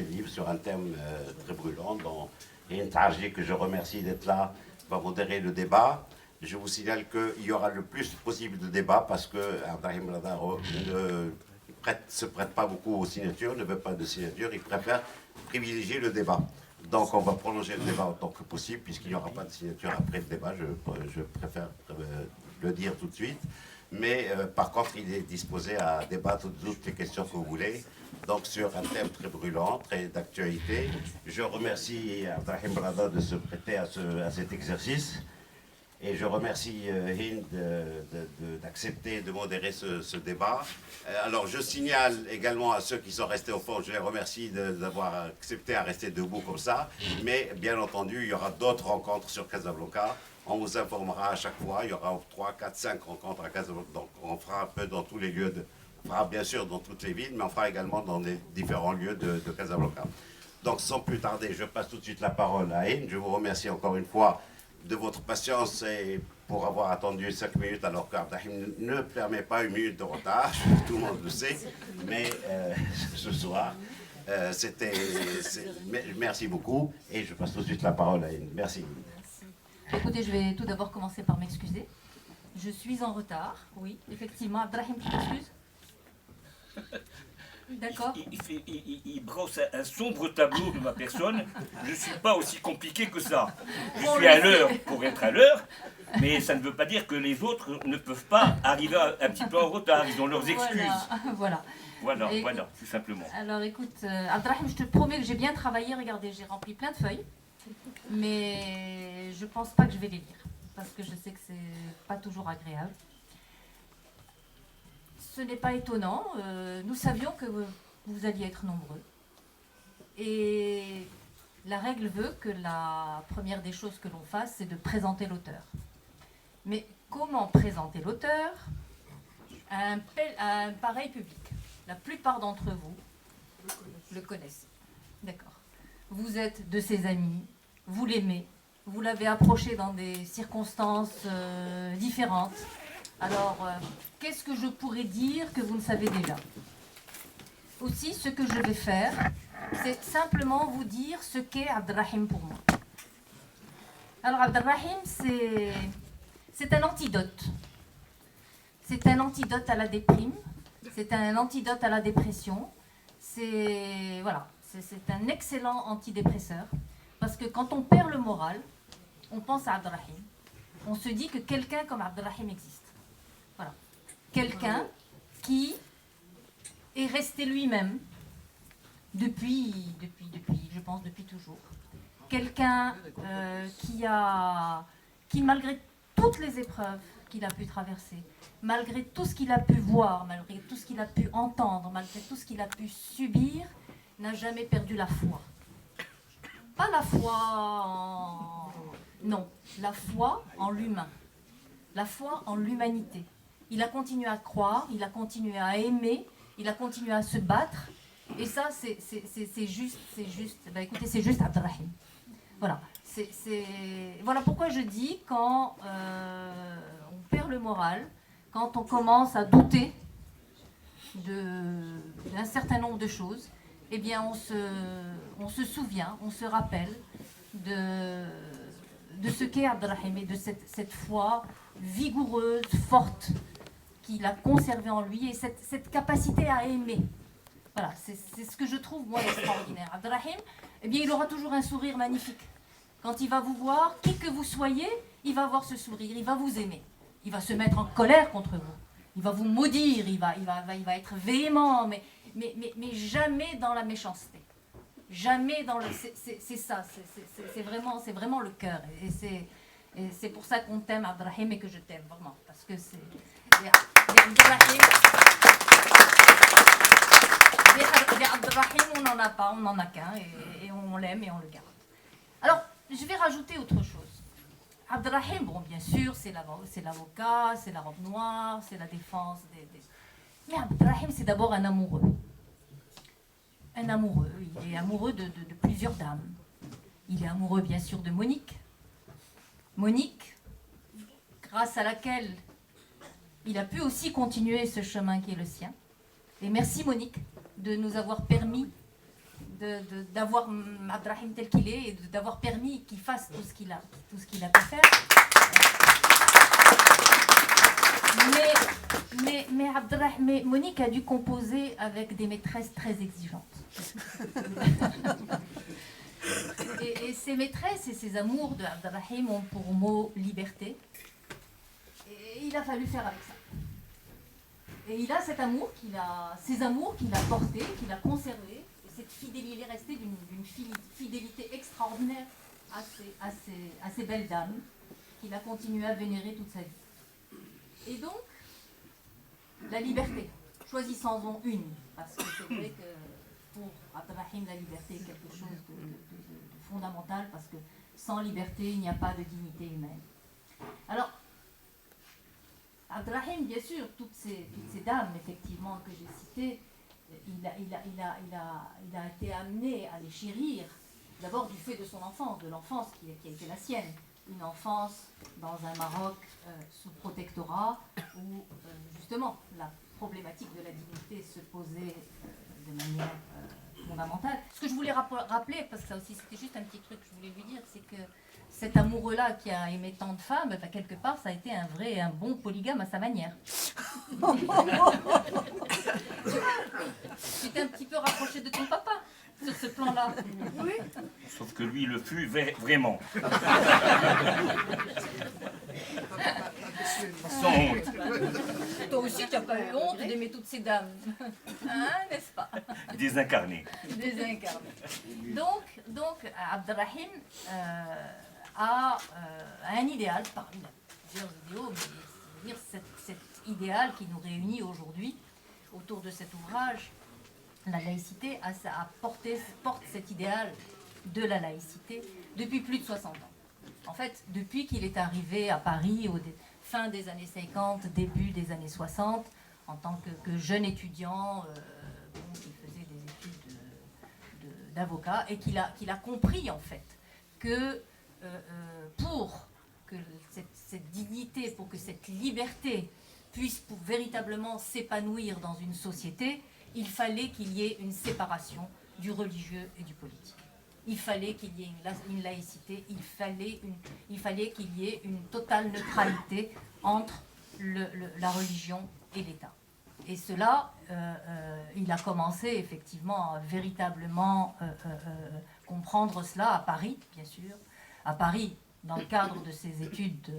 livre sur un thème très brûlant, dont Hind Tarji, que je remercie d'être là, va modérer le débat. Je vous signale qu'il y aura le plus possible de débats parce que Abdrahim Ladaro ne se prête pas beaucoup aux signatures, ne veut pas de signatures, il préfère privilégier le débat. Donc on va prolonger le débat autant que possible puisqu'il n'y aura pas de signature après le débat, je préfère le dire tout de suite. Mais par contre, il est disposé à débattre de toutes les questions que vous voulez, donc sur un thème très brûlant, très d'actualité. Je remercie Abdrahim Brada de se prêter à cet exercice. Et je remercie Hind d'accepter de modérer ce débat. Alors je signale également à ceux qui sont restés au fond, je les remercie d'avoir accepté à rester debout comme ça. Mais bien entendu, il y aura d'autres rencontres sur Casablanca. On vous informera à chaque fois. Il y aura 3, 4, 5 rencontres à Casablanca. Donc on fera un peu dans tous les lieux, on fera bien sûr dans toutes les villes, mais on fera également dans les différents lieux de Casablanca. Donc sans plus tarder, je passe tout de suite la parole à Hind. Je vous remercie encore une fois de votre patience et pour avoir attendu 5 minutes alors qu'Abdrahim ne permet pas 1 minute de retard, tout le monde le sait, mais ce soir, merci beaucoup et je passe tout de suite la parole à Hind. Merci. Écoutez, je vais tout d'abord commencer par m'excuser. Je suis en retard, oui, effectivement. Abdrahim, tu t'excuses ? D'accord. Il brosse un sombre tableau de ma personne. Je ne suis pas aussi compliqué que ça. Je suis à l'heure pour être à l'heure, mais ça ne veut pas dire que les autres ne peuvent pas arriver un petit peu en retard. Ils ont leurs excuses. Voilà. Voilà, tout simplement. Alors écoute, Abdrahim, je te promets que j'ai bien travaillé. Regardez, j'ai rempli plein de feuilles, mais je pense pas que je vais les lire, parce que je sais que c'est pas toujours agréable. Ce n'est pas étonnant, nous savions que vous alliez être nombreux. Et la règle veut que la première des choses que l'on fasse, c'est de présenter l'auteur. Mais comment présenter l'auteur à un pareil public ? La plupart d'entre vous le connaissent. D'accord. Vous êtes de ses amis, vous l'aimez, vous l'avez approché dans des circonstances différentes. Alors, qu'est-ce que je pourrais dire que vous ne savez déjà ? Aussi, ce que je vais faire, c'est simplement vous dire ce qu'est Abdrahim pour moi. Alors, Abdrahim, c'est un antidote. C'est un antidote à la déprime, c'est un antidote à la dépression. C'est un excellent antidépresseur. Parce que quand on perd le moral, on pense à Abdrahim. On se dit que quelqu'un comme Abdrahim existe. Voilà. Quelqu'un qui est resté lui-même depuis, je pense, depuis toujours. Quelqu'un qui, malgré toutes les épreuves qu'il a pu traverser, malgré tout ce qu'il a pu voir, malgré tout ce qu'il a pu entendre, malgré tout ce qu'il a pu subir, n'a jamais perdu la foi. Pas la foi en... Non, la foi en l'humain. La foi en l'humanité. Il a continué à croire, il a continué à aimer, il a continué à se battre. Et ça, c'est juste, écoutez, c'est juste Abdrahim. Voilà. Voilà pourquoi je dis, quand on perd le moral, quand on commence à douter d'un certain nombre de choses, eh bien on se souvient, on se rappelle de ce qu'est Abdrahim et de cette foi vigoureuse, forte, qu'il a conservée en lui, et cette capacité à aimer. Voilà, c'est ce que je trouve, moi, extraordinaire. Abdrahim, eh bien, il aura toujours un sourire magnifique. Quand il va vous voir, qui que vous soyez, il va avoir ce sourire, il va vous aimer. Il va se mettre en colère contre vous. Il va vous maudire, il va être véhément, mais jamais dans la méchanceté. Jamais dans le... C'est ça, c'est vraiment le cœur. Et c'est pour ça qu'on t'aime, Abdrahim, et que je t'aime, vraiment. Parce que c'est... Abdrahim, on n'en a pas, on n'en a qu'un, et on l'aime et on le garde. Alors, je vais rajouter autre chose. Abdrahim, bon, bien sûr, c'est l'avocat, c'est la robe noire, c'est la défense Mais Abdrahim, c'est d'abord un amoureux. Un amoureux, il est amoureux de plusieurs dames. Il est amoureux, bien sûr, de Monique. Monique, grâce à laquelle il a pu aussi continuer ce chemin qui est le sien. Et merci, Monique, de nous avoir permis d'avoir Abdrahim tel qu'il est et d'avoir permis qu'il fasse tout ce qu'il a pu faire. Mais Monique a dû composer avec des maîtresses très exigeantes. et ces maîtresses et ces amours de Abdrahim ont pour mot liberté. Et il a fallu faire avec ça. Et il a ces amours qu'il a portés, qu'il a conservés. Et cette fidélité, il est resté d'une fidélité extraordinaire à ces belles dames qu'il a continué à vénérer toute sa vie. Et donc, la liberté, choisissons-en une, parce que c'est vrai que pour Abdrahim, la liberté est quelque chose de fondamental, parce que sans liberté, il n'y a pas de dignité humaine. Alors, Abdrahim, bien sûr, toutes ces dames, effectivement, que j'ai citées, il a été amené à les chérir, d'abord du fait de son enfance, de l'enfance qui a été la sienne. Une enfance dans un Maroc sous protectorat où justement la problématique de la dignité se posait de manière fondamentale. Ce que je voulais rappeler, parce que ça aussi c'était juste un petit truc que je voulais lui dire, c'est que cet amoureux-là qui a aimé tant de femmes, quelque part ça a été un bon polygame à sa manière. Tu t'es un petit peu rapproché de ton papa sur ce plan-là. Oui. Sauf que lui le fut vraiment. Sans honte. Toi aussi, tu n'as pas eu honte d'aimer toutes ces dames. Hein, n'est-ce pas? Désincarné. Désincarné. Donc Abdrahim a un idéal, parmi plusieurs idéaux, mais cet idéal qui nous réunit aujourd'hui autour de cet ouvrage. La laïcité porte cet idéal de la laïcité depuis plus de 60 ans. En fait, depuis qu'il est arrivé à Paris, fin des années 50, début des années 60, en tant que jeune étudiant qui faisait des études d'avocat, et qu'il a compris en fait que pour que cette dignité, pour que cette liberté puisse véritablement s'épanouir dans une société, il fallait qu'il y ait une séparation du religieux et du politique. Il fallait qu'il y ait une laïcité, il fallait qu'il y ait une totale neutralité entre la religion et l'État. Et cela, il a commencé effectivement à véritablement comprendre cela à Paris, bien sûr, à Paris dans le cadre de ses études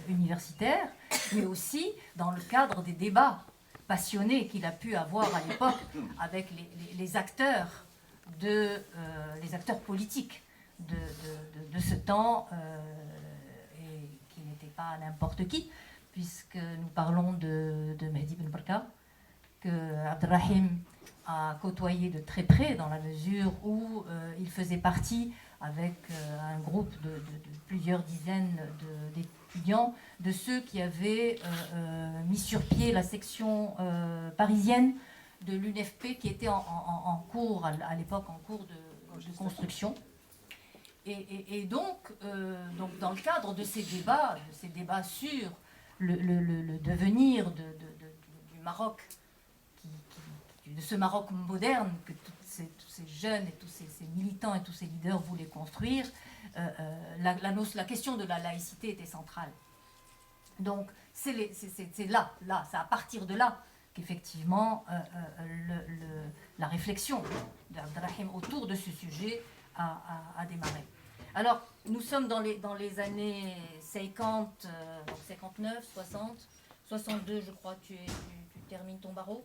universitaires, mais aussi dans le cadre des débats passionné qu'il a pu avoir à l'époque avec les acteurs politiques de ce temps, et qui n'étaient pas n'importe qui, puisque nous parlons de Mehdi Ben Barka, que Abdrahim a côtoyé de très près, dans la mesure où il faisait partie, avec un groupe de plusieurs dizaines d'étudiants, de ceux qui avaient mis sur pied la section parisienne de l'UNFP, qui était en cours, à l'époque, en cours de construction. Et donc, dans le cadre de ces débats sur le devenir du Maroc, de ce Maroc moderne que tous ces jeunes et tous ces militants et tous ces leaders voulaient construire, la question de la laïcité était centrale. Donc c'est à partir de là qu'effectivement la réflexion d'Abdrahim autour de ce sujet a démarré. Alors nous sommes dans les années 50, 59, 60, 62 je crois, tu termines ton barreau.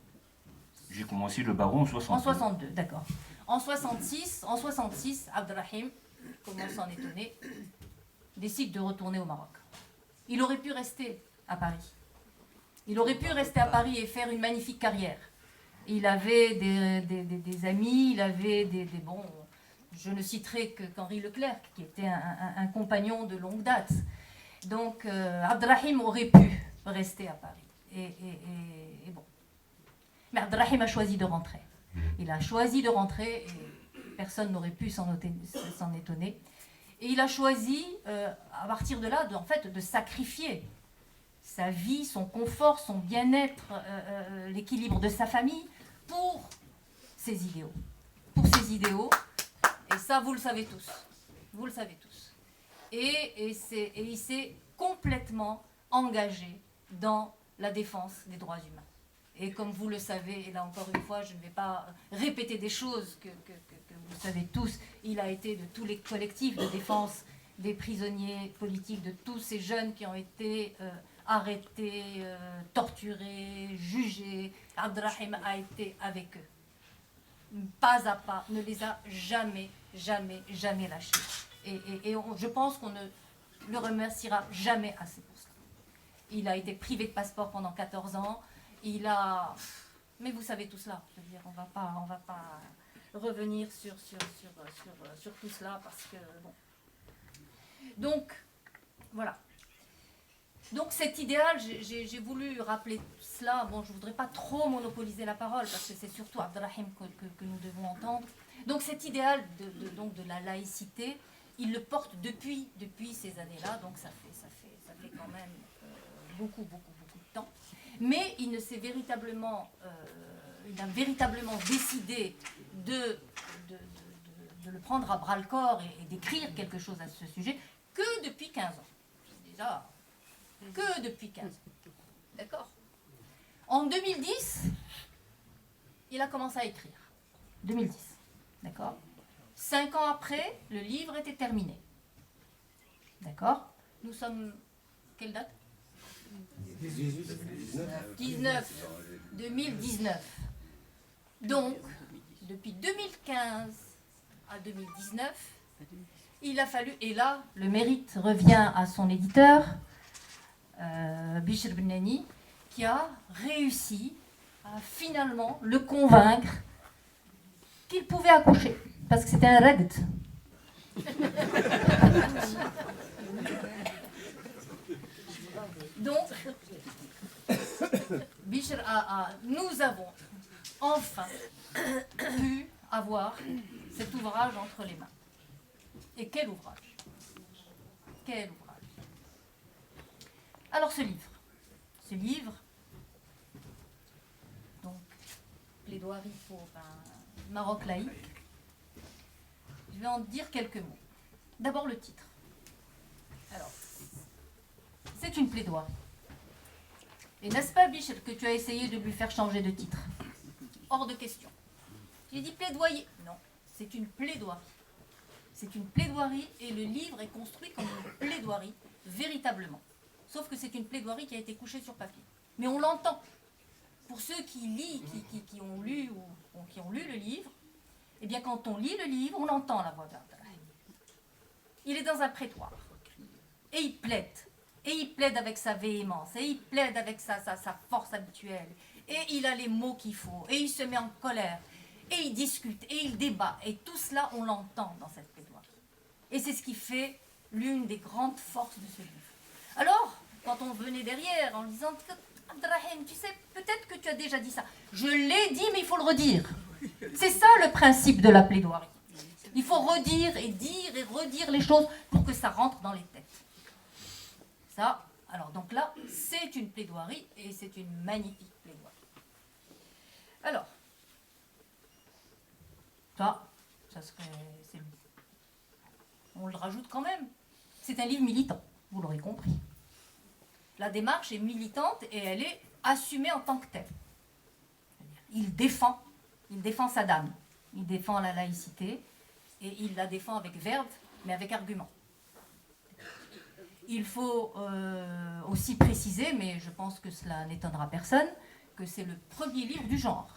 J'ai commencé le barreau en 62. En 62, d'accord. En 66, Abdrahim, comment s'en étonner, décide de retourner au Maroc. Il aurait pu rester à Paris. Il aurait pu rester à Paris et faire une magnifique carrière. Il avait des amis, il avait bons... Je ne citerai qu'Henri Leclerc, qui était un compagnon de longue date. Donc, Abdrahim aurait pu rester à Paris. Et bon. Mais Abdrahim a choisi de rentrer. Il a choisi de rentrer, et personne n'aurait pu s'en étonner. Et il a choisi, à partir de là, de sacrifier sa vie, son confort, son bien-être, l'équilibre de sa famille, pour ses idéaux. idéaux. Et ça, vous le savez tous. Vous le savez tous. Et il s'est complètement engagé dans la défense des droits humains. Et comme vous le savez, et là encore une fois, je ne vais pas répéter des choses que vous savez tous, il a été de tous les collectifs de défense des prisonniers politiques, de tous ces jeunes qui ont été arrêtés, torturés, jugés. Abdelrahim a été avec eux. Pas à pas, ne les a jamais lâchés. Et je pense qu'on ne le remerciera jamais assez pour ça. Il a été privé de passeport pendant 14 ans. Il a... Mais vous savez tout cela. Je veux dire, on va pas revenir sur tout cela parce que... Bon. Donc, voilà. Donc cet idéal, j'ai voulu rappeler cela. Bon, je ne voudrais pas trop monopoliser la parole parce que c'est surtout Abdelrahim que nous devons entendre. Donc cet idéal de la laïcité, il le porte depuis ces années-là. Donc ça fait quand même beaucoup de temps. Mais il s'est véritablement, il a véritablement décidé de le prendre à bras-le-corps et d'écrire quelque chose à ce sujet que depuis 15 ans. Déjà, que depuis 15 ans. D'accord ? En 2010, il a commencé à écrire. 2010. D'accord ? 5 ans après, le livre était terminé. D'accord ? Nous sommes... Quelle date ? 2019. Donc, depuis 2015 à 2019, il a fallu, et là, le mérite revient à son éditeur, Bishr Benani, qui a réussi à finalement le convaincre qu'il pouvait accoucher, parce que c'était un ragd. Donc, Bishr nous avons enfin pu avoir cet ouvrage entre les mains. Et quel ouvrage! Quel ouvrage! Alors ce livre, donc plaidoirie pour un Maroc laïque, je vais en dire quelques mots. D'abord le titre. Alors, c'est une plaidoirie. Et n'est-ce pas, Bishr, que tu as essayé de lui faire changer de titre? Hors de question. J'ai dit plaidoyer. Non, c'est une plaidoirie. C'est une plaidoirie et le livre est construit comme une plaidoirie, véritablement. Sauf que c'est une plaidoirie qui a été couchée sur papier. Mais on l'entend. Pour ceux qui ont lu le livre, eh bien quand on lit le livre, on entend la voix d'Abdelrahim. Il est dans un prétoire. Et il plaide. Et il plaide avec sa véhémence. Et il plaide avec sa force habituelle. Et il a les mots qu'il faut. Et il se met en colère. Et il discute. Et il débat. Et tout cela, on l'entend dans cette plaidoirie. Et c'est ce qui fait l'une des grandes forces de ce livre. Alors, quand on venait derrière en disant « Abdelrahim, tu sais, peut-être que tu as déjà dit ça. » Je l'ai dit, mais il faut le redire. C'est ça le principe de la plaidoirie. Il faut redire et dire et redire les choses pour que ça rentre dans les têtes. Ça, alors donc là, c'est une plaidoirie et c'est une magnifique plaidoirie. Alors, ça serait... On le rajoute quand même. C'est un livre militant, vous l'aurez compris. La démarche est militante et elle est assumée en tant que telle. Il défend sa dame, il défend la laïcité et il la défend avec verve, mais avec argument. Il faut aussi préciser, mais je pense que cela n'étonnera personne, que c'est le premier livre du genre.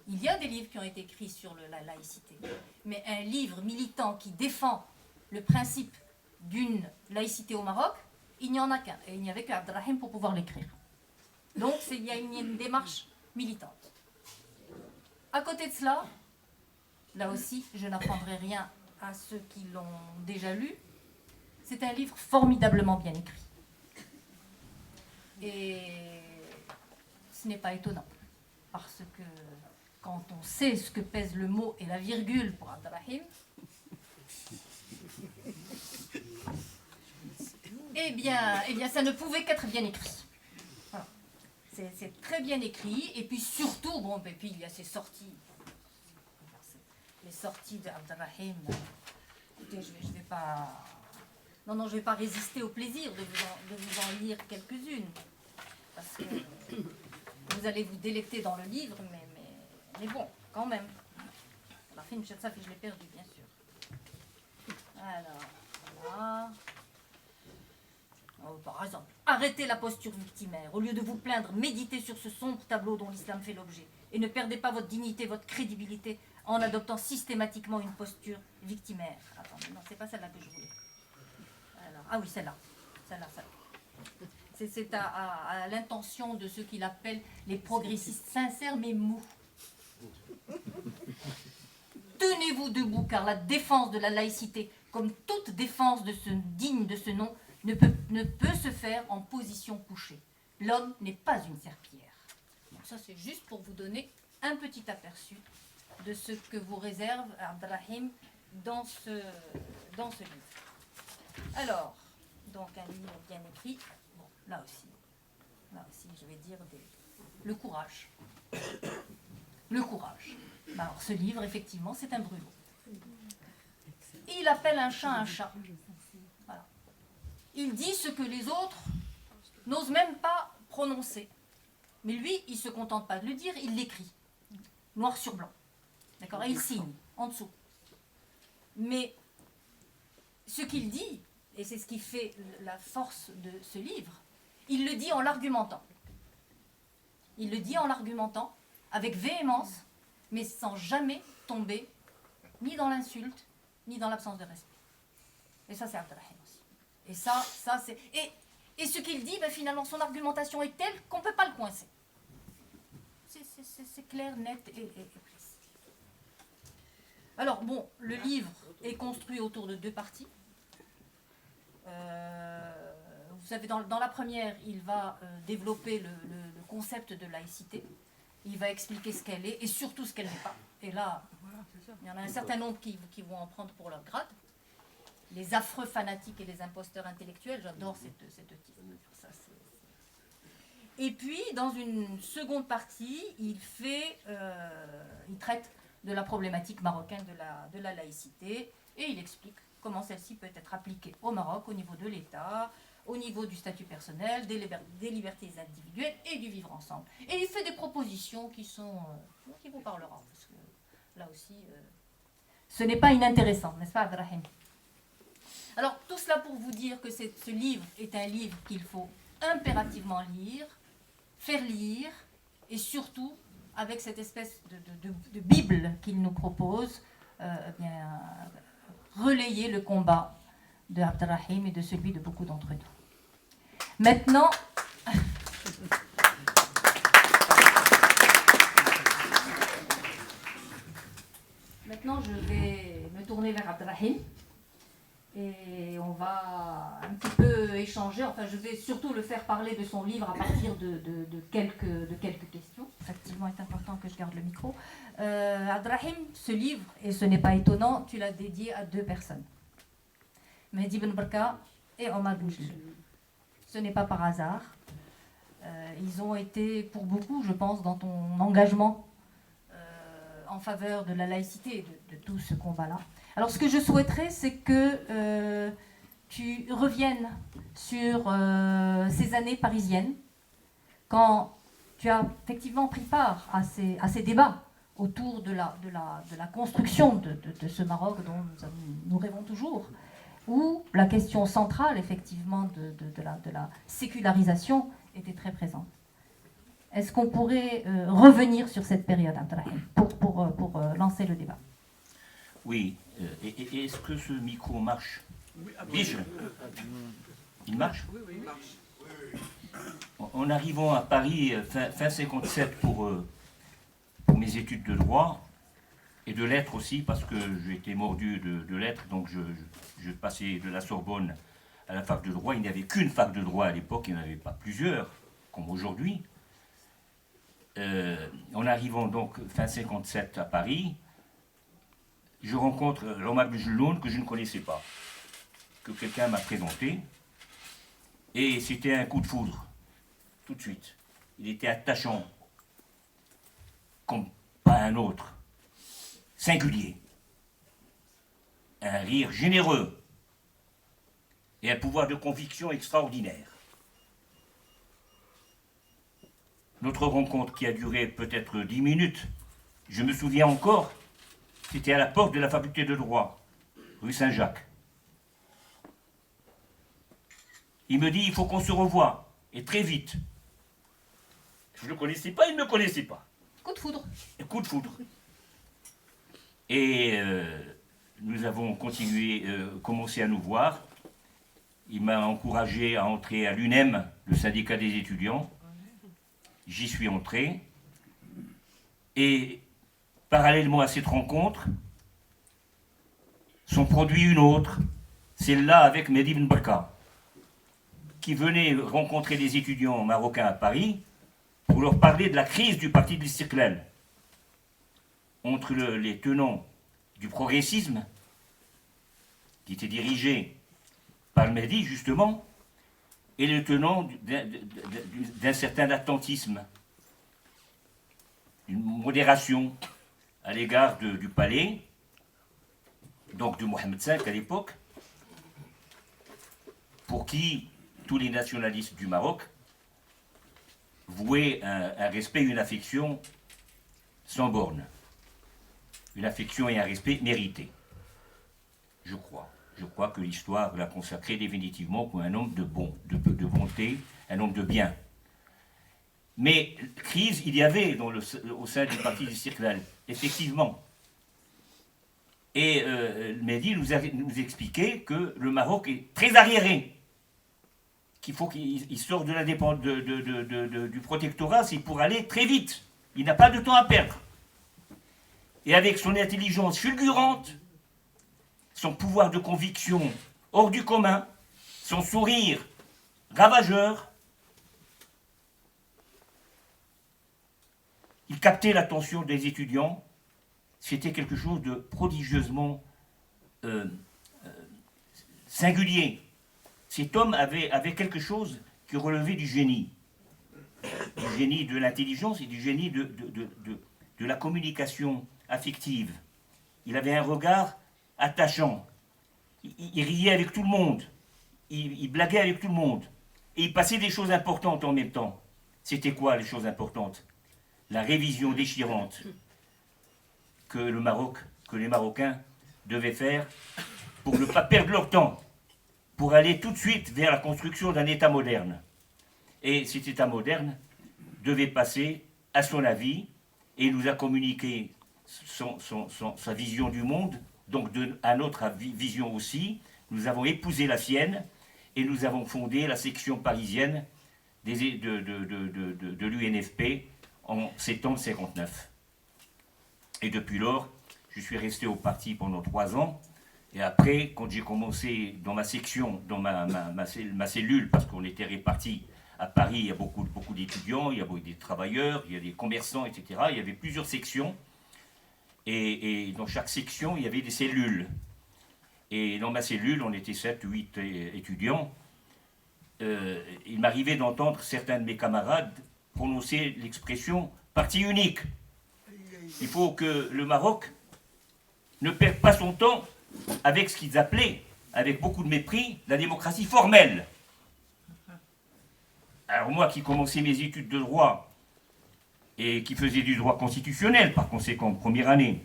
Il y a des livres qui ont été écrits sur la laïcité, mais un livre militant qui défend le principe d'une laïcité au Maroc, il n'y en a qu'un. Et il n'y avait qu'Abdelrahim pour pouvoir l'écrire. Donc il y a une démarche militante. À côté de cela, là aussi, je n'apprendrai rien à ceux qui l'ont déjà lu. C'est un livre formidablement bien écrit. Et ce n'est pas étonnant. Parce que quand on sait ce que pèse le mot et la virgule pour Abdelrahim, eh bien, ça ne pouvait qu'être bien écrit. Voilà. C'est très bien écrit. Et puis surtout, et puis il y a ces sorties. Il les sorties d'Abdelrahim, écoutez, je vais pas... Non, je vais pas résister au plaisir de vous en lire quelques-unes. Parce que vous allez vous délecter dans le livre, mais bon, quand même. La fin, ça fait je l'ai perdu, bien sûr. Alors, voilà. Par exemple, arrêtez la posture victimaire. Au lieu de vous plaindre, méditez sur ce sombre tableau dont l'islam fait l'objet. Et ne perdez pas votre dignité, votre crédibilité en adoptant systématiquement une posture victimaire. Attendez, non, c'est pas celle-là que je voulais. Alors, ah oui, celle-là. C'est à l'intention de ceux qu'il appelle les progressistes sincères mais mous. Tenez-vous debout, car la défense de la laïcité, comme toute défense digne de ce nom, ne peut se faire en position couchée. L'homme n'est pas une serpillière. Donc ça, c'est juste pour vous donner un petit aperçu de ce que vous réserve Abdelrahim dans ce livre. Alors, donc un livre bien écrit. Bon, là aussi, je vais dire le courage. Le courage. Alors, ce livre, effectivement, c'est un brûlot. Il appelle un chat. Voilà. Il dit ce que les autres n'osent même pas prononcer. Mais lui, il ne se contente pas de le dire, il l'écrit. Noir sur blanc. D'accord ? Et il signe, en dessous. Mais ce qu'il dit, et c'est ce qui fait la force de ce livre, il le dit en l'argumentant. Il le dit en l'argumentant, avec véhémence, mais sans jamais tomber ni dans l'insulte, ni dans l'absence de respect. Et ça, c'est Abdelrahim aussi. Et ça c'est... Et ce qu'il dit, ben, finalement, son argumentation est telle qu'on ne peut pas le coincer. C'est clair, net et précis. Alors, bon, le livre est construit autour de 2 parties. Vous savez, dans la première, il va développer le concept de laïcité. Il va expliquer ce qu'elle est et surtout ce qu'elle n'est pas. Et là, il y en a un certain nombre qui vont en prendre pour leur grade. Les affreux fanatiques et les imposteurs intellectuels, j'adore cette titre. Et puis, dans une seconde partie, il traite de la problématique marocaine de la laïcité et il explique comment celle-ci peut être appliquée au Maroc au niveau de l'État, au niveau du statut personnel, des libertés individuelles et du vivre ensemble. Et il fait des propositions qui vous parleront, parce que là aussi, ce n'est pas inintéressant, n'est-ce pas, Abdelrahim ? Alors, tout cela pour vous dire que ce livre est un livre qu'il faut impérativement lire, faire lire, et surtout, avec cette espèce de Bible qu'il nous propose, relayer le combat de Abdelrahim et de celui de beaucoup d'entre nous. Maintenant, je vais me tourner vers Abdelrahim et on va un petit peu échanger. Enfin, je vais surtout le faire parler de son livre à partir de quelques questions. Effectivement, il est important que je garde le micro. Abdelrahim, ce livre, et ce n'est pas étonnant, tu l'as dédié à 2 personnes. Mehdi Ben Barka et Omar Ben Jloul. Ce n'est pas par hasard. Ils ont été, pour beaucoup, je pense, dans ton engagement en faveur de la laïcité et de tout ce combat-là. Alors, ce que je souhaiterais, c'est que tu reviennes sur ces années parisiennes, quand tu as effectivement pris part à ces débats autour de la construction de ce Maroc dont nous rêvons toujours, où la question centrale, effectivement, de la sécularisation était très présente. Est-ce qu'on pourrait revenir sur cette période, Abdelrahim, pour lancer le débat ? Oui. Est-ce que ce micro marche ? Dis-je. Il marche ? Oui, il marche. En arrivant à Paris, fin 57, pour mes études de droit, et de lettres aussi, parce que j'ai été mordu de lettres, donc je passais de la Sorbonne à la fac de droit. Il n'y avait qu'une fac de droit à l'époque, il n'y en avait pas plusieurs, comme aujourd'hui. En arrivant donc fin 57 à Paris, je rencontre Omar Ben Jloul que je ne connaissais pas, que quelqu'un m'a présenté, et c'était un coup de foudre, tout de suite. Il était attachant, comme pas un autre, singulier. un rire généreux et un pouvoir de conviction extraordinaire. Notre rencontre, qui a duré peut-être 10 minutes, je me souviens encore, c'était à la porte de la faculté de droit, rue Saint-Jacques. Il me dit, il faut qu'on se revoie, et très vite. Je ne le connaissais pas, il ne me connaissait pas. Coup de foudre. Coup de foudre. Et nous avons continué, commencé à nous voir. Il m'a encouragé à entrer à l'UNEM, le syndicat des étudiants. J'y suis entré. Et parallèlement à cette rencontre, sont produit une autre, celle-là avec Mehdi Ben Barka, qui venait rencontrer des étudiants marocains à Paris pour leur parler de la crise du parti de l'Istiqlal entre les tenants du progressisme, qui était dirigé par le Mehdi justement, et les tenants d'un certain attentisme, une modération à l'égard du palais, donc de Mohamed V à l'époque, pour qui tous les nationalistes du Maroc vouaient un respect, une affection sans borne. Une affection et un respect mérités. Je crois. Je crois que l'histoire l'a consacré définitivement comme un homme de bonté, un homme de bien. Mais crise, il y avait au sein du parti du Istiqlal, effectivement. Et Mehdi nous expliquait que le Maroc est très arriéré, qu'il faut qu'il sorte de l'indépendance du protectorat, c'est pour aller très vite. Il n'a pas de temps à perdre. Et avec son intelligence fulgurante, son pouvoir de conviction hors du commun, son sourire ravageur, il captait l'attention des étudiants. C'était quelque chose de prodigieusement singulier. Cet homme avait quelque chose qui relevait du génie de l'intelligence et du génie de la communication affective. Il avait un regard attachant. Il riait avec tout le monde. Il blaguait avec tout le monde. Et il passait des choses importantes en même temps. C'était quoi les choses importantes? La révision déchirante que les Marocains devaient faire pour ne pas perdre leur temps, pour aller tout de suite vers la construction d'un État moderne. Et cet État moderne devait passer, à son avis, et il nous a communiqué sa vision du monde, donc à notre vision aussi. Nous avons épousé la sienne et nous avons fondé la section parisienne de l'UNFP en septembre 1959. Et depuis lors, je suis resté au parti pendant 3 ans. Et après, quand j'ai commencé dans ma section, dans ma cellule, parce qu'on était répartis à Paris, il y a beaucoup d'étudiants, il y a des travailleurs, il y a des commerçants, etc. Il y avait plusieurs sections. Et dans chaque section, il y avait des cellules. Et dans ma cellule, on était 7 ou 8 étudiants. Il m'arrivait d'entendre certains de mes camarades prononcer l'expression « parti unique ». Il faut que le Maroc ne perde pas son temps avec ce qu'ils appelaient, avec beaucoup de mépris, la démocratie formelle. Alors moi qui commençais mes études de droit et qui faisais du droit constitutionnel par conséquent, première année,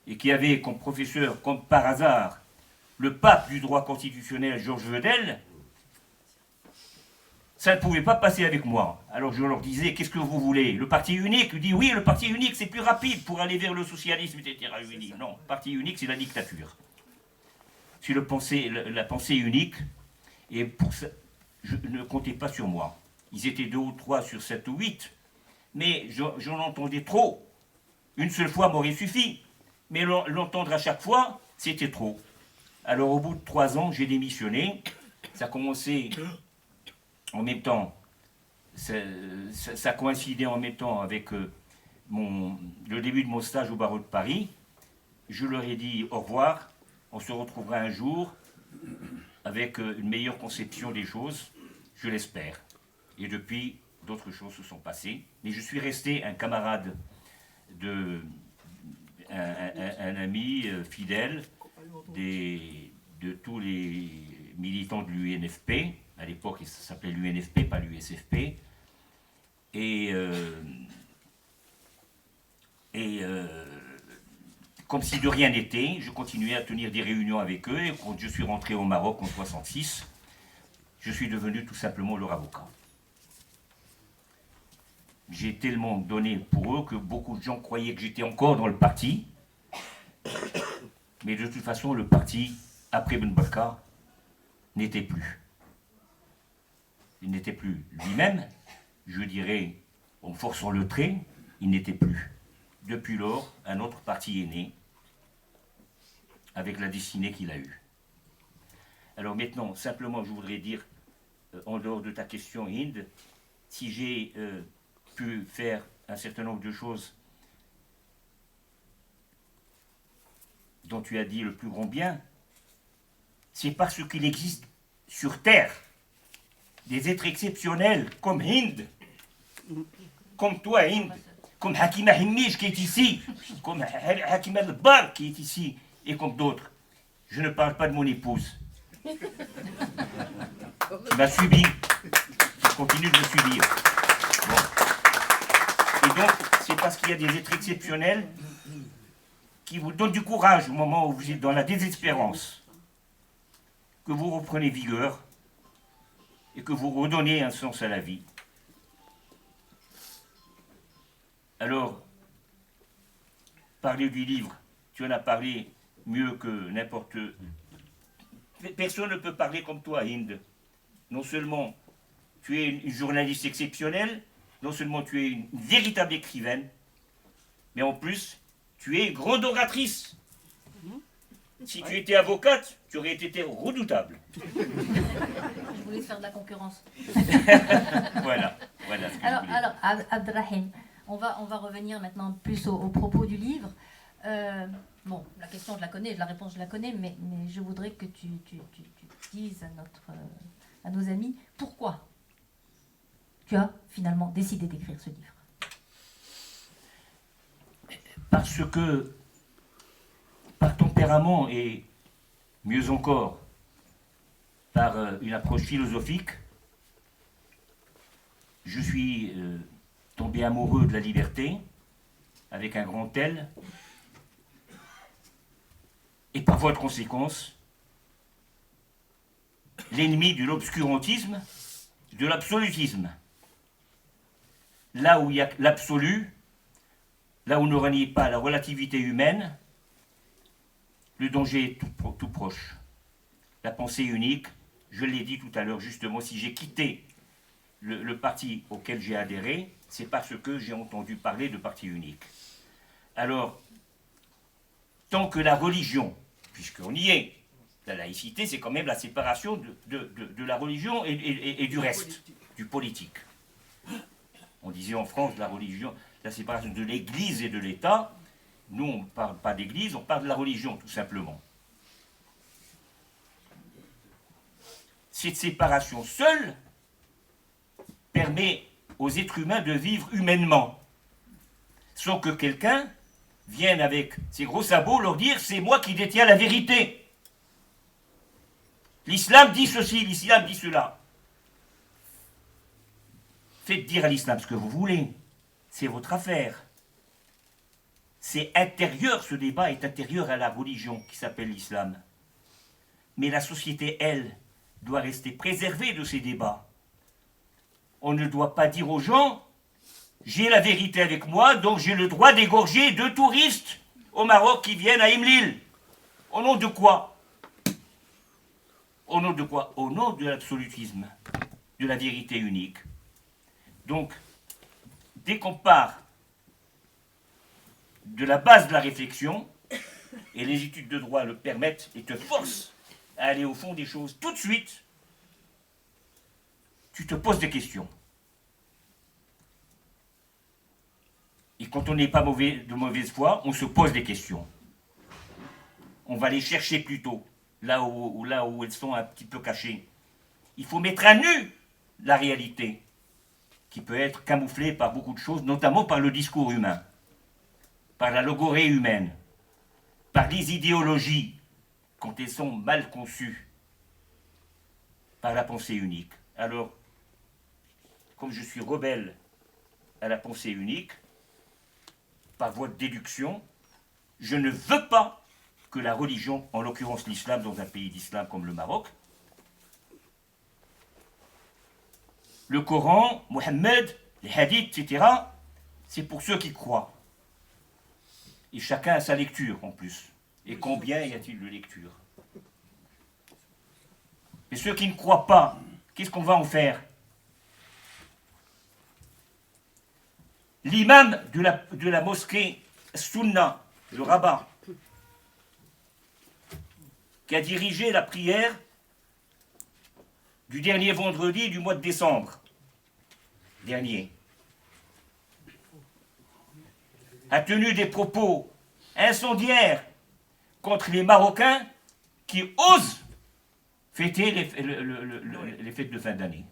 et qui avait comme professeur, comme par hasard, le pape du droit constitutionnel, Georges Vedel, ça ne pouvait pas passer avec moi. Alors je leur disais, qu'est-ce que vous voulez? Le parti unique? Je dis, oui, le parti unique, c'est plus rapide pour aller vers le socialisme, etc. Je dis, non, le parti unique, c'est la dictature. C'est la pensée unique, et pour ça, je ne comptais pas sur moi. Ils étaient 2 ou 3 sur 7 ou 8, mais j'en entendais trop. Une seule fois m'aurait suffi, mais l'entendre à chaque fois, c'était trop. Alors au bout de 3 ans, j'ai démissionné. Ça a commencé en même temps, ça coïncidait en même temps avec le début de mon stage au barreau de Paris. Je leur ai dit au revoir, on se retrouvera un jour avec une meilleure conception des choses, je l'espère. Et depuis, d'autres choses se sont passées. Mais je suis resté un camarade, un ami fidèle, de tous les militants de l'UNFP. À l'époque, ça s'appelait l'UNFP, pas l'USFP. Et comme si de rien n'était, je continuais à tenir des réunions avec eux. Et quand je suis rentré au Maroc en 1966, je suis devenu tout simplement leur avocat. J'ai tellement donné pour eux que beaucoup de gens croyaient que j'étais encore dans le parti. Mais de toute façon, le parti, après Ben Barka, n'était plus. Il n'était plus lui-même, je dirais, en forçant le trait, il n'était plus. Depuis lors, un autre parti est né, avec la destinée qu'il a eue. Alors maintenant, simplement, je voudrais dire, en dehors de ta question, Hind, si j'ai pu faire un certain nombre de choses dont tu as dit le plus grand bien, c'est parce qu'il existe sur Terre des êtres exceptionnels comme Hind, comme toi, Hind, comme Hakima Himij qui est ici, comme Hakima Al-Bar qui est ici, et comme d'autres. Je ne parle pas de mon épouse. Qui m'a subi, qui continue de me subir. Bon. Et donc, c'est parce qu'il y a des êtres exceptionnels qui vous donnent du courage au moment où vous êtes dans la désespérance, que vous reprenez vigueur et que vous redonnez un sens à la vie. Alors, parler du livre, tu en as parlé mieux que n'importe... Personne ne peut parler comme toi, Hind. Non seulement tu es une journaliste exceptionnelle, non seulement tu es une véritable écrivaine, mais en plus, tu es une grande oratrice. Si tu étais avocate, tu aurais été redoutable. Je voulais faire de la concurrence. Voilà ce que je voulais. Alors Abdelrahim, on va revenir maintenant plus aux propos du livre. Bon, la question je la connais, la réponse je la connais, mais je voudrais que tu dises à nos amis pourquoi tu as finalement décidé d'écrire ce livre. Parce que, par tempérament et mieux encore, par une approche philosophique, je suis tombé amoureux de la liberté, avec un grand L, et par voie de conséquence, l'ennemi de l'obscurantisme, de l'absolutisme. Là où il y a l'absolu, là où ne renie pas la relativité humaine, le danger est tout proche. La pensée unique, je l'ai dit tout à l'heure justement, si j'ai quitté le parti auquel j'ai adhéré, c'est parce que j'ai entendu parler de parti unique. Alors, tant que la religion, puisqu'on y est, la laïcité, c'est quand même la séparation de la religion et du reste, du politique. On disait en France, la religion, la séparation de l'Église et de l'État. Nous, on ne parle pas d'Église, on parle de la religion, tout simplement. Cette séparation seule permet aux êtres humains de vivre humainement, sans que quelqu'un vienne avec ses gros sabots leur dire « c'est moi qui détiens la vérité ». L'islam dit ceci, l'islam dit cela. Faites dire à l'islam ce que vous voulez, c'est votre affaire. C'est intérieur, ce débat est intérieur à la religion qui s'appelle l'islam. Mais la société, elle, doit rester préservée de ces débats. On ne doit pas dire aux gens « j'ai la vérité avec moi, donc j'ai le droit d'égorger 2 touristes au Maroc qui viennent à Imlil ». Au nom de quoi? Au nom de quoi? Au nom de l'absolutisme, de la vérité unique. Donc, dès qu'on part de la base de la réflexion, et les études de droit le permettent et te forcent à aller au fond des choses tout de suite, tu te poses des questions. Et quand on n'est pas de mauvaise foi, on se pose des questions. On va les chercher plutôt, là où elles sont un petit peu cachées. Il faut mettre à nu la réalité, qui peut être camouflée par beaucoup de choses, notamment par le discours humain, par la logorée humaine, par les idéologies, quand elles sont mal conçues par la pensée unique. Alors, comme je suis rebelle à la pensée unique, par voie de déduction, je ne veux pas que la religion, en l'occurrence l'islam dans un pays d'islam comme le Maroc, le Coran, Mohammed, les hadiths, etc., c'est pour ceux qui croient. Et chacun a sa lecture en plus. Et combien y a-t-il de lectures? Mais ceux qui ne croient pas, qu'est-ce qu'on va en faire? L'imam de la mosquée Sunna, le rabbin, qui a dirigé la prière du dernier vendredi du mois de décembre dernier, a tenu des propos incendiaires contre les Marocains qui osent fêter les fêtes de fin d'année.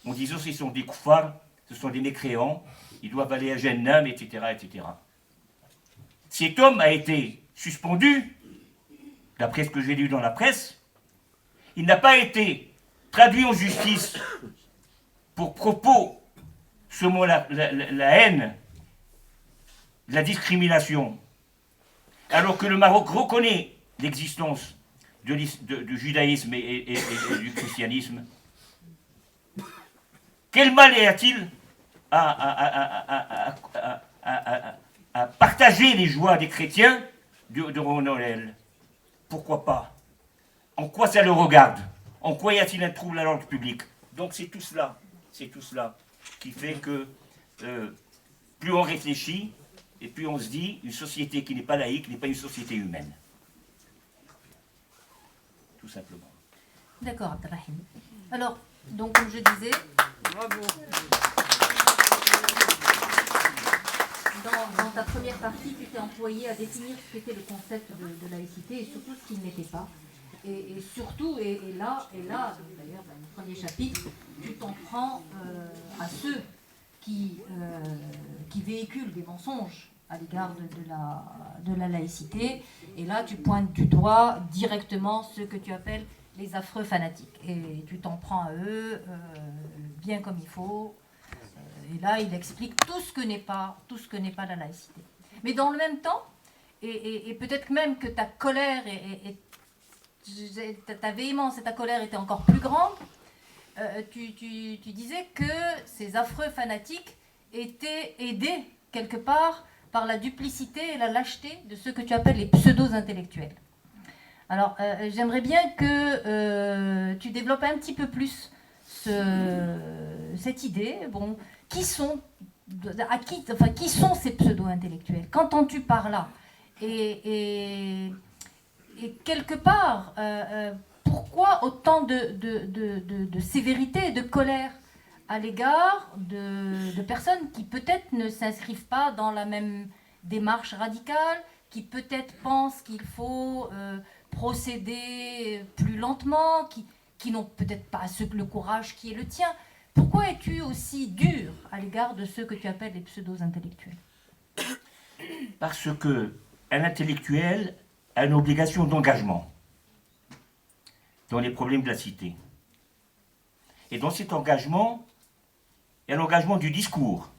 En disant qu'ils sont des koufars, ce sont des mécréants, ils doivent aller à Jahannam, etc., etc. Cet homme a été suspendu, d'après ce que j'ai lu dans la presse. Il n'a pas été traduit en justice pour propos semant la haine, la discrimination, alors que le Maroc reconnaît l'existence du judaïsme et du christianisme. Quel mal y a-t-il à partager les joies des chrétiens de Noël? Pourquoi pas? En quoi ça le regarde? En quoi y a-t-il un trouble à l'ordre public? Donc c'est tout cela qui fait que plus on réfléchit et plus on se dit une société qui n'est pas laïque n'est pas une société humaine. Tout simplement. D'accord, Abdelrahim. Alors, donc comme je disais, Bravo. dans ta première partie, tu t'es employé à définir ce qu'était le concept de laïcité et surtout ce qu'il n'était pas. Et surtout, et là, d'ailleurs, dans le premier chapitre, tu t'en prends à ceux qui véhiculent des mensonges à l'égard de la laïcité. Et là, tu pointes du doigt directement ceux que tu appelles les affreux fanatiques. Et tu t'en prends à eux bien comme il faut. Et là, il explique tout ce que n'est pas la laïcité. Mais dans le même temps, et peut-être même que ta colère ta véhémence et ta colère étaient encore plus grandes, tu disais que ces affreux fanatiques étaient aidés quelque part par la duplicité et la lâcheté de ceux que tu appelles les pseudo-intellectuels. Alors, j'aimerais bien que tu développes un petit peu plus cette idée. Bon, qui sont ces pseudo-intellectuels? Qu'entends-tu par là? Et quelque part, pourquoi autant de sévérité et de colère à l'égard de personnes qui peut-être ne s'inscrivent pas dans la même démarche radicale, qui peut-être pensent qu'il faut procéder plus lentement, qui n'ont peut-être pas le courage qui est le tien? Pourquoi es-tu aussi dur à l'égard de ceux que tu appelles les pseudo-intellectuels? Parce que un intellectuel a une obligation d'engagement dans les problèmes de la cité. Et dans cet engagement, il y a l'engagement du discours,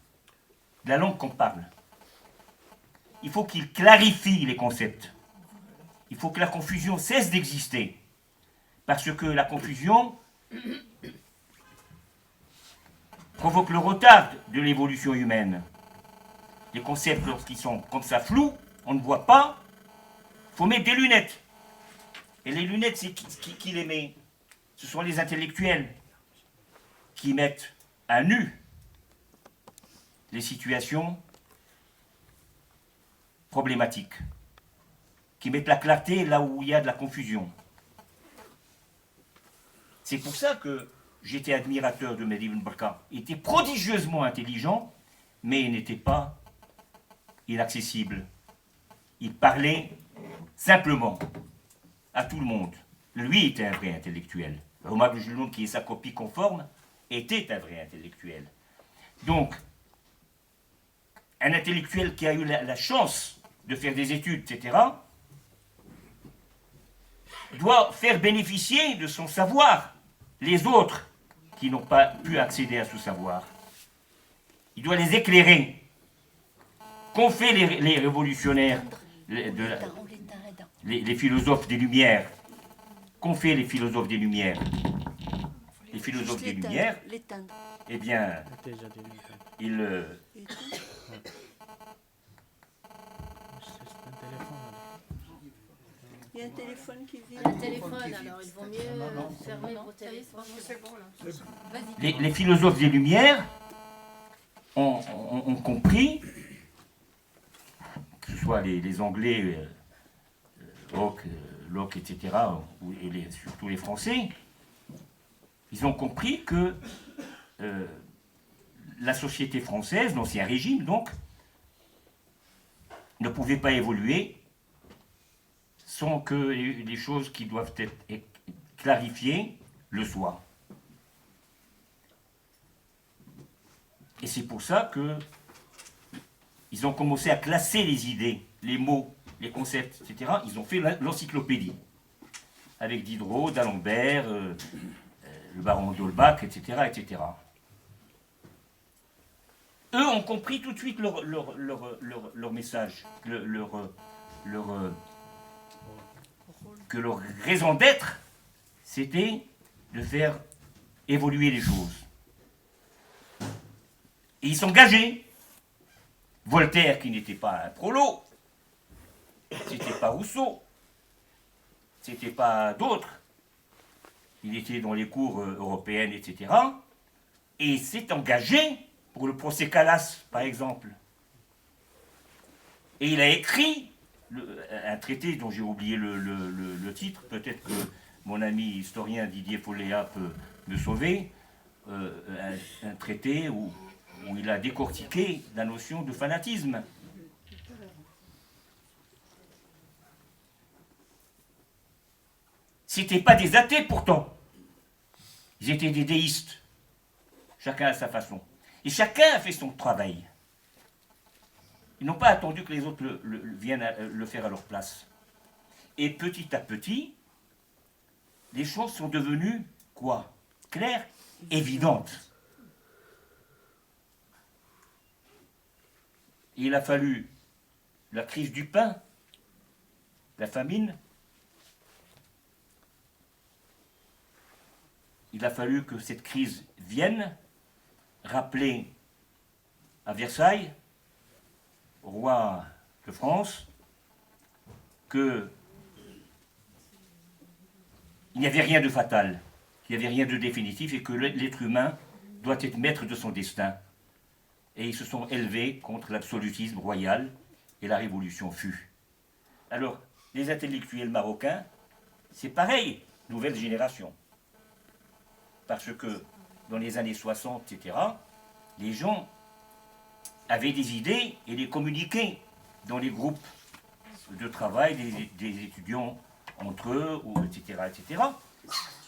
de la langue qu'on parle. Il faut qu'il clarifie les concepts. Il faut que la confusion cesse d'exister. Parce que la confusion provoque le retard de l'évolution humaine. Les concepts, lorsqu'ils sont comme ça flous, on ne voit pas, il faut mettre des lunettes. Et les lunettes, c'est qui les met? Ce sont les intellectuels qui mettent à nu les situations problématiques, qui mettent la clarté là où il y a de la confusion. C'est pour ça que j'étais admirateur de Mehdi Ben Barka. Il était prodigieusement intelligent, mais il n'était pas inaccessible. Il parlait simplement à tout le monde. Lui était un vrai intellectuel. Omar Boujeloun, qui est sa copie conforme, était un vrai intellectuel. Donc, un intellectuel qui a eu la chance de faire des études, etc., doit faire bénéficier de son savoir les autres qui n'ont pas pu accéder à ce savoir. Il doit les éclairer. Qu'ont fait les révolutionnaires, les philosophes des Lumières? Qu'ont fait les philosophes des Lumières? Les philosophes des Lumières, eh bien, ils... Il y a un téléphone qui vient. Un téléphone, alors il vaut mieux fermer vos téléphones. C'est bon là. les philosophes des Lumières ont compris, que ce soit les Anglais, Locke, etc., et surtout les Français, ils ont compris que la société française, l'ancien régime donc, ne pouvait pas évoluer sans que les choses qui doivent être clarifiées le soient. Et c'est pour ça que ils ont commencé à classer les idées, les mots, les concepts, etc. Ils ont fait l'encyclopédie, avec Diderot, d'Alembert, le baron d'Holbach, etc., etc. Eux ont compris tout de suite leur message, que leur raison d'être, c'était de faire évoluer les choses. Et ils s'engageaient. Voltaire, qui n'était pas un prolo, c'était pas Rousseau, c'était pas d'autres. Il était dans les cours européennes, etc. Et il s'est engagé pour le procès Calas, par exemple. Et il a écrit un traité dont j'ai oublié le titre, peut-être que mon ami historien Didier Folléa peut me sauver, un traité où il a décortiqué la notion de fanatisme. C'étaient pas des athées pourtant. Ils étaient des déistes. Chacun à sa façon. Et chacun a fait son travail. Ils n'ont pas attendu que les autres viennent le faire à leur place. Et petit à petit, les choses sont devenues quoi? Claires, évidentes. Et il a fallu la crise du pain, la famine. Il a fallu que cette crise vienne rappeler à Versailles, au roi de France, qu'il n'y avait rien de fatal, qu'il n'y avait rien de définitif et que l'être humain doit être maître de son destin. Et ils se sont élevés contre l'absolutisme royal et la révolution fut. Alors, les intellectuels marocains, c'est pareil, nouvelle génération. Parce que dans les années 60, etc., les gens avaient des idées et les communiquaient dans les groupes de travail des étudiants entre eux, etc., etc.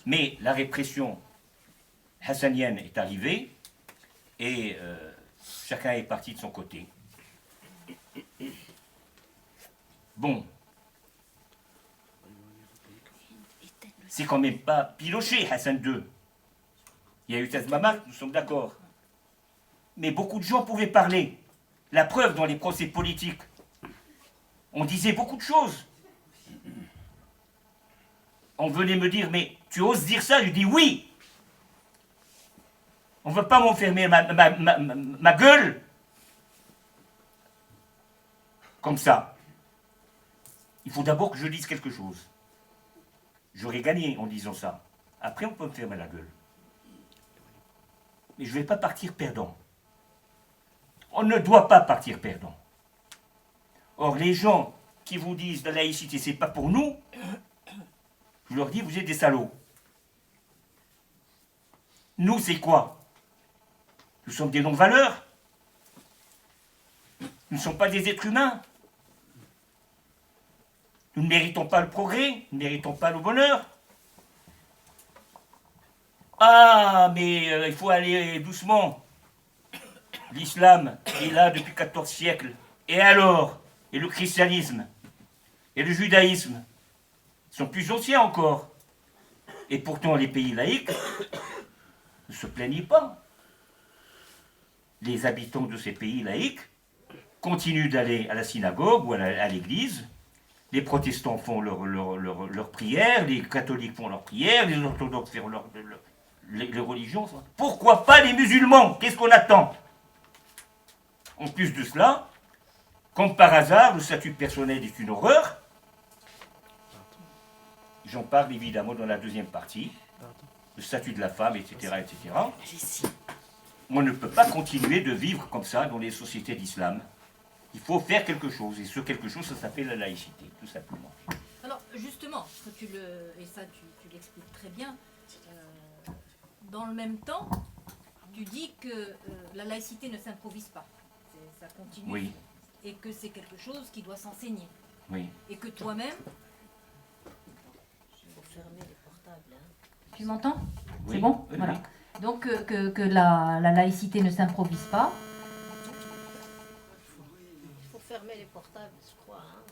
Mais la répression hassanienne est arrivée et chacun est parti de son côté. Bon. C'est quand même pas Pinochet, Hassan II. Il y a eu Tazmamak, nous sommes d'accord. Mais beaucoup de gens pouvaient parler. La preuve dans les procès politiques. On disait beaucoup de choses. On venait me dire, mais tu oses dire ça? Je dis oui. On ne va pas m'enfermer ma gueule comme ça. Il faut d'abord que je dise quelque chose. J'aurais gagné en disant ça. Après, on peut me fermer la gueule. Mais je ne vais pas partir perdant. On ne doit pas partir perdant. Or, les gens qui vous disent la laïcité, c'est pas pour nous, je leur dis, vous êtes des salauds. Nous, c'est quoi? Nous sommes des non-valeurs. Nous ne sommes pas des êtres humains. Nous ne méritons pas le progrès, nous ne méritons pas le bonheur. Ah, mais il faut aller doucement. L'islam est là depuis 14 siècles. Et alors? Et le christianisme? Et le judaïsme? sont plus anciens encore. Et pourtant, les pays laïcs ne se plaignent pas. Les habitants de ces pays laïcs continuent d'aller à la synagogue ou à l'église. Les protestants font leurs prières, les catholiques font leurs prières, les orthodoxes font les religions. Pourquoi pas les musulmans? Qu'est-ce qu'on attend? En plus de cela, comme par hasard, le statut personnel est une horreur. J'en parle évidemment dans la deuxième partie. Le statut de la femme, etc., etc. On ne peut pas continuer de vivre comme ça dans les sociétés d'islam. Il faut faire quelque chose. Et ce quelque chose, ça s'appelle la laïcité, tout simplement. Alors, justement, et ça tu l'expliques très bien, dans le même temps, tu dis que la laïcité ne s'improvise pas. Ça continue. Oui. Et que c'est quelque chose qui doit s'enseigner. Oui. Et que toi-même... Il faut fermer les portables. Hein. Tu m'entends? Oui. C'est bon? Oui, Voilà. oui. Donc, que la laïcité ne s'improvise pas. Il faut fermer les portables, je crois, hein,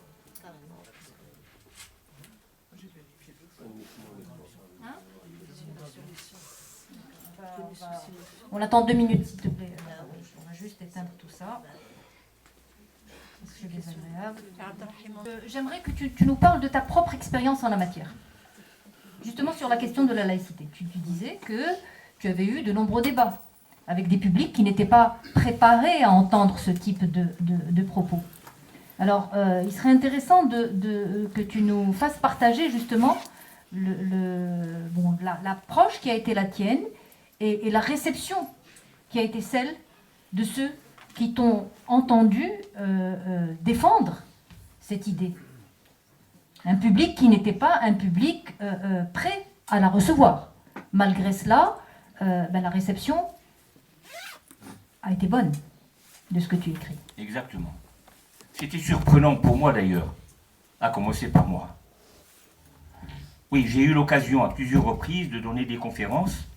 carrément. Hein? On attend 2 minutes, s'il te plaît. On va juste éteindre tout ça. C'est désagréable. J'aimerais que tu nous parles de ta propre expérience en la matière. Justement sur la question de la laïcité. Tu disais que tu avais eu de nombreux débats avec des publics qui n'étaient pas préparés à entendre ce type de propos. Alors, il serait intéressant que tu nous fasses partager justement l'approche qui a été la tienne et la réception qui a été celle de ceux qui t'ont entendu défendre cette idée. Un public qui n'était pas un public prêt à la recevoir. Malgré cela, la réception a été bonne de ce que tu écris. Exactement. C'était surprenant pour moi d'ailleurs, à commencer par moi. Oui, j'ai eu l'occasion à plusieurs reprises de donner des conférences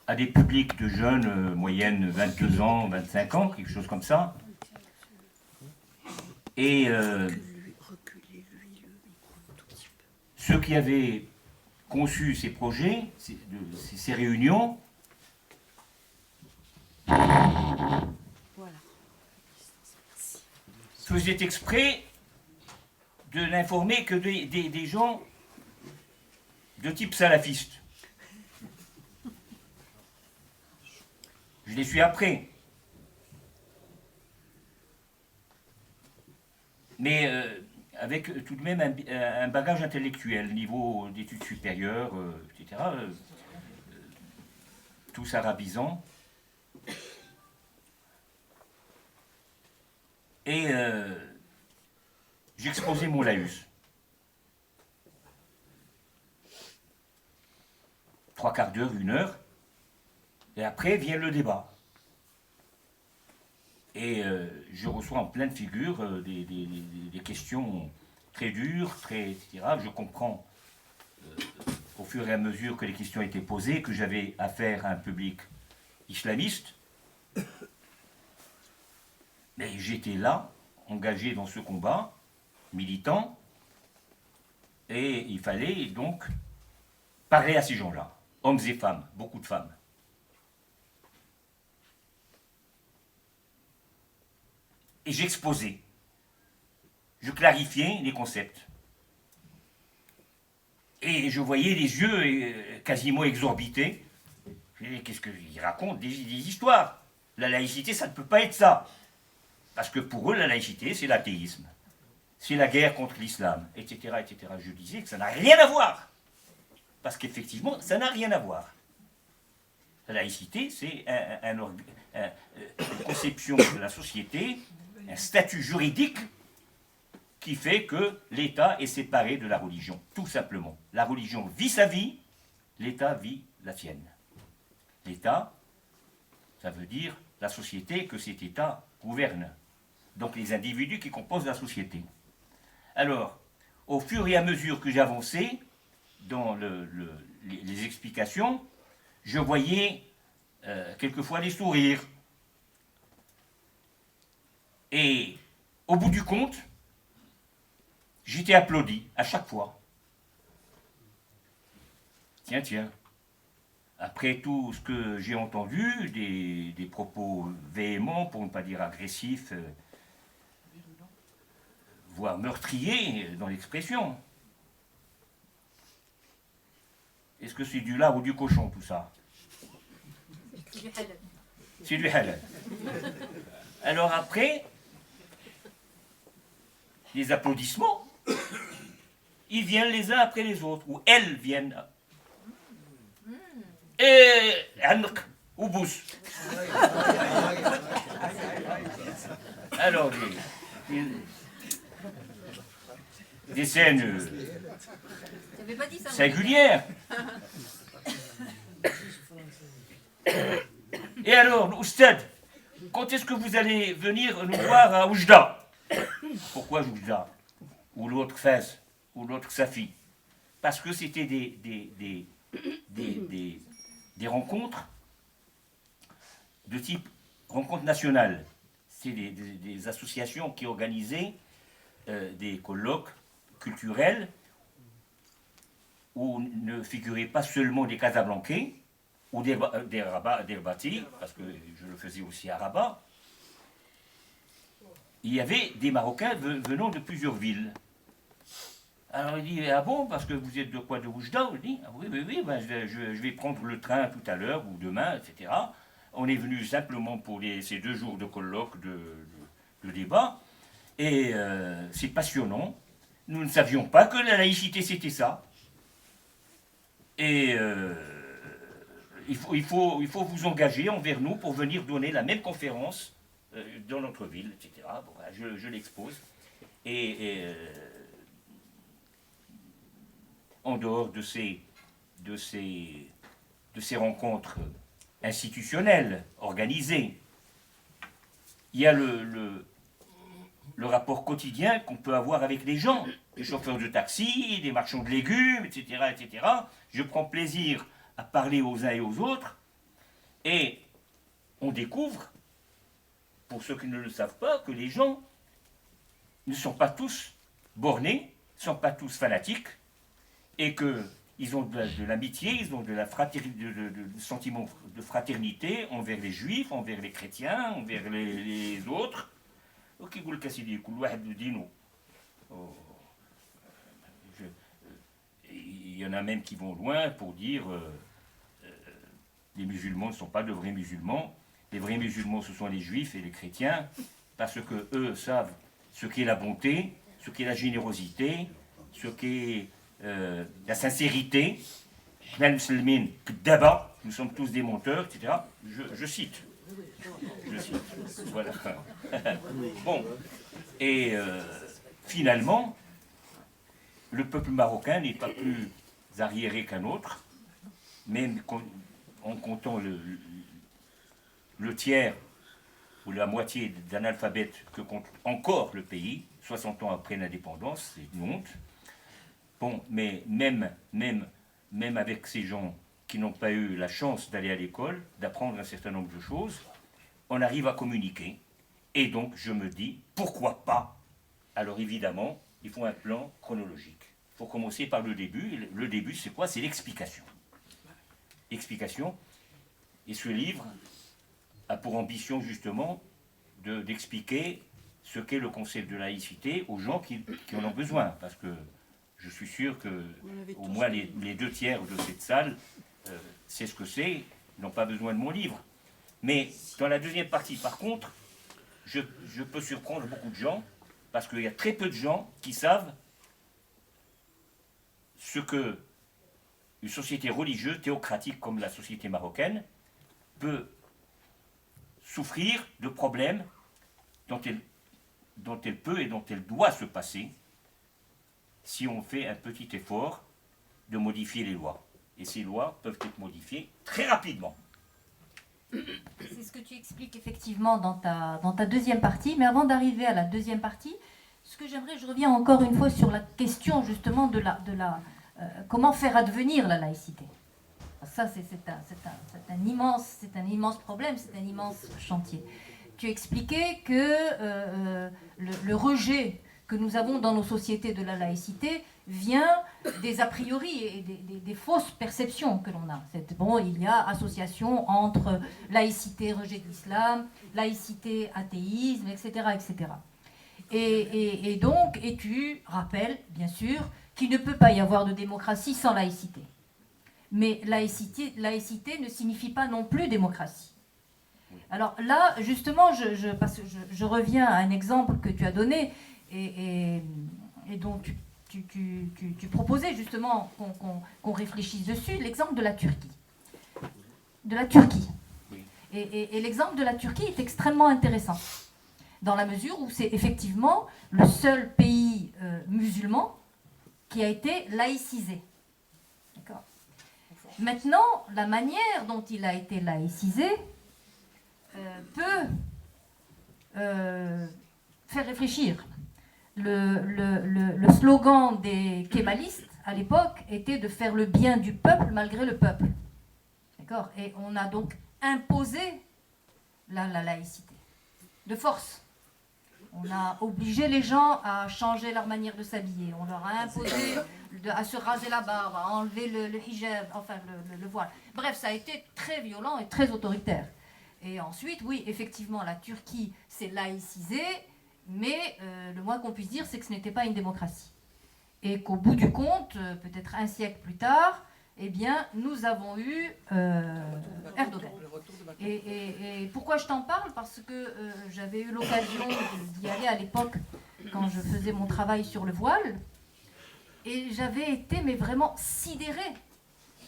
à des publics de jeunes, moyenne 22 ans, 25 ans, quelque chose comme ça. Et ceux qui avaient conçu ces projets, ces réunions, faisaient exprès de n'informer que des gens de type salafiste. Je les suis après. Mais avec tout de même un bagage intellectuel, niveau d'études supérieures, etc. Tous arabisants. Et j'exposais mon laïus. 3/4 d'heure, 1 heure. Et après vient le débat. Et je reçois en pleine figure des questions très dures, etc. Je comprends au fur et à mesure que les questions étaient posées que j'avais affaire à un public islamiste. Mais j'étais là, engagé dans ce combat, militant, et il fallait donc parler à ces gens-là, hommes et femmes, beaucoup de femmes. Et j'exposais, je clarifiais les concepts. Et je voyais les yeux quasiment exorbités. Qu'est-ce qu'ils racontent? Des histoires. La laïcité, ça ne peut pas être ça. Parce que pour eux, la laïcité, c'est l'athéisme. C'est la guerre contre l'islam, etc., etc. Je disais que ça n'a rien à voir. Parce qu'effectivement, ça n'a rien à voir. La laïcité, c'est une conception de la société, un statut juridique qui fait que l'État est séparé de la religion, tout simplement. La religion vit sa vie, l'État vit la sienne. L'État, ça veut dire la société que cet État gouverne. Donc les individus qui composent la société. Alors, au fur et à mesure que j'avançais dans les explications, je voyais quelquefois des sourires. Et au bout du compte, j'étais applaudi à chaque fois. Tiens. Après tout ce que j'ai entendu, des propos véhéments, pour ne pas dire agressifs, voire meurtriers dans l'expression. Est-ce que c'est du lard ou du cochon tout ça? C'est du halal. Alors après, les applaudissements, ils viennent les uns après les autres, ou elles viennent. Et Anq ou Bous. Alors, des scènes singulières. Et alors, Oustad, quand est-ce que vous allez venir nous voir à Oujda? Pourquoi Oujda? Ou l'autre Fès, ou l'autre Safi? Parce que c'était des rencontres de type rencontre nationale. C'est des associations qui organisaient des colloques culturels où ne figuraient pas seulement des Casablancais ou des Rabatis, parce que je le faisais aussi à Rabat. Il y avait des Marocains venant de plusieurs villes. Alors il dit, ah bon, parce que vous êtes de quoi, de Oujda? Il dit, ah oui, ben, je vais prendre le train tout à l'heure ou demain, etc. On est venu simplement pour ces 2 jours de colloque, de débat, et c'est passionnant. Nous ne savions pas que la laïcité c'était ça. Et il faut vous engager envers nous pour venir donner la même conférence dans notre ville, etc. Bon, je l'expose. Et en dehors de ces rencontres institutionnelles, organisées, il y a le rapport quotidien qu'on peut avoir avec les gens, les chauffeurs de taxi, des marchands de légumes, etc., etc. Je prends plaisir à parler aux uns et aux autres, et on découvre, pour ceux qui ne le savent pas, que les gens ne sont pas tous bornés, ne sont pas tous fanatiques, et qu'ils ont de l'amitié, ils ont de la sentiment de fraternité envers les juifs, envers les chrétiens, envers les autres. Il y en a même qui vont loin pour dire les musulmans ne sont pas de vrais musulmans. Les vrais musulmans, ce sont les juifs et les chrétiens, parce que eux savent ce qu'est la bonté, ce qu'est la générosité, ce qu'est la sincérité. Nous sommes tous des menteurs, etc. Je cite. Voilà. Bon. Et finalement, le peuple marocain n'est pas plus arriéré qu'un autre, même en comptant le tiers ou la moitié d'analphabètes que compte encore le pays, 60 ans après l'indépendance, c'est une honte. Bon, mais même avec ces gens qui n'ont pas eu la chance d'aller à l'école, d'apprendre un certain nombre de choses, on arrive à communiquer. Et donc, je me dis, pourquoi pas? Alors évidemment, il faut un plan chronologique. Il faut commencer par le début. Le début, c'est quoi? C'est l'explication. Explication. Et ce livre a pour ambition, justement, d'expliquer ce qu'est le concept de laïcité aux gens qui en ont besoin. Parce que je suis sûr que au moins les 2 tiers de cette salle c'est ce que c'est, n'ont pas besoin de mon livre. Mais dans la deuxième partie, par contre, je peux surprendre beaucoup de gens, parce qu'il y a très peu de gens qui savent ce que une société religieuse, théocratique comme la société marocaine, peut souffrir de problèmes dont elle peut et dont elle doit se passer si on fait un petit effort de modifier les lois. Et ces lois peuvent être modifiées très rapidement. C'est ce que tu expliques effectivement dans ta deuxième partie. Mais avant d'arriver à la deuxième partie, ce que j'aimerais, je reviens encore une fois sur la question justement de comment faire advenir la laïcité. Ça, c'est un immense problème, c'est un immense chantier. Tu expliquais que le rejet que nous avons dans nos sociétés de la laïcité vient des a priori et des fausses perceptions que l'on a. Bon, il y a association entre laïcité, rejet de l'islam, laïcité, athéisme, etc. etc. Et donc, et tu rappelles, bien sûr, qu'il ne peut pas y avoir de démocratie sans laïcité. Mais laïcité ne signifie pas non plus démocratie. Alors là, justement, parce que je reviens à un exemple que tu as donné et dont tu proposais justement qu'on réfléchisse dessus, l'exemple de la Turquie. Oui. Et l'exemple de la Turquie est extrêmement intéressant, dans la mesure où c'est effectivement le seul pays musulman qui a été laïcisé. D'accord. Maintenant, la manière dont il a été laïcisé peut faire réfléchir. Le slogan des kébalistes à l'époque était de faire le bien du peuple malgré le peuple. D'accord. Et on a donc imposé la laïcité de force. On a obligé les gens à changer leur manière de s'habiller. On leur a imposé à se raser la barbe, à enlever le hijab, enfin le voile. Bref, ça a été très violent et très autoritaire. Et ensuite, oui, effectivement, la Turquie s'est laïcisée, mais le moins qu'on puisse dire, c'est que ce n'était pas une démocratie. Et qu'au bout du compte, peut-être un siècle plus tard, eh bien, nous avons eu Erdogan. Et pourquoi je t'en parle? Parce que j'avais eu l'occasion d'y aller à l'époque, quand je faisais mon travail sur le voile, et j'avais été mais vraiment sidérée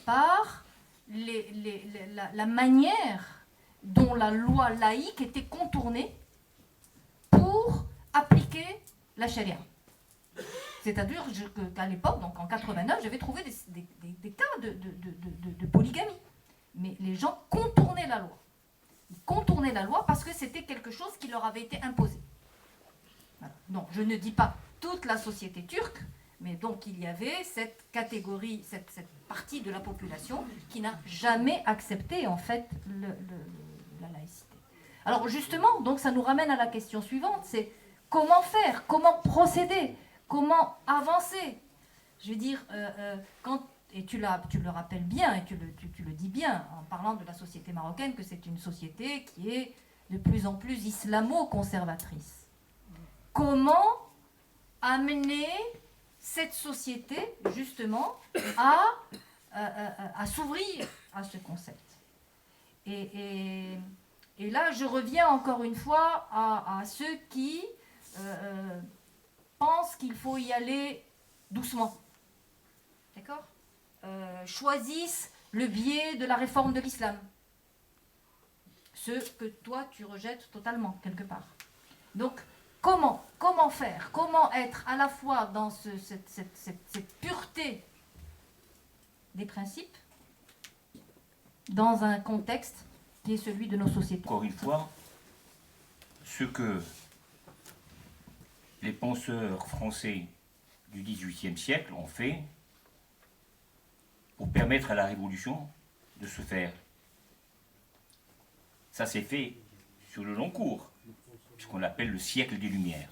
par la manière dont la loi laïque était contournée pour appliquer la charia. C'est-à-dire qu'à l'époque, donc en 89, j'avais trouvé des cas de polygamie. Mais les gens contournaient la loi. Ils contournaient la loi parce que c'était quelque chose qui leur avait été imposé. Voilà. Donc je ne dis pas toute la société turque, mais donc il y avait cette catégorie, cette partie de la population qui n'a jamais accepté en fait la laïcité. Alors justement, donc ça nous ramène à la question suivante, c'est comment faire, comment procéder, comment avancer. Je veux dire, et tu le rappelles bien, et tu le dis bien, en parlant de la société marocaine, que c'est une société qui est de plus en plus islamo-conservatrice. Comment amener cette société, justement, à s'ouvrir à ce concept? Et là, je reviens encore une fois à ceux qui pensent qu'il faut y aller doucement. D'accord ? Choisissent le biais de la réforme de l'islam. Ce que toi, tu rejettes totalement, quelque part. Donc, comment faire? Comment être à la fois dans cette pureté des principes, dans un contexte qui est celui de nos sociétés? Encore une fois, ce que les penseurs français du XVIIIe siècle ont fait pour permettre à la Révolution de se faire. Ça s'est fait sur le long cours, ce qu'on appelle le siècle des Lumières.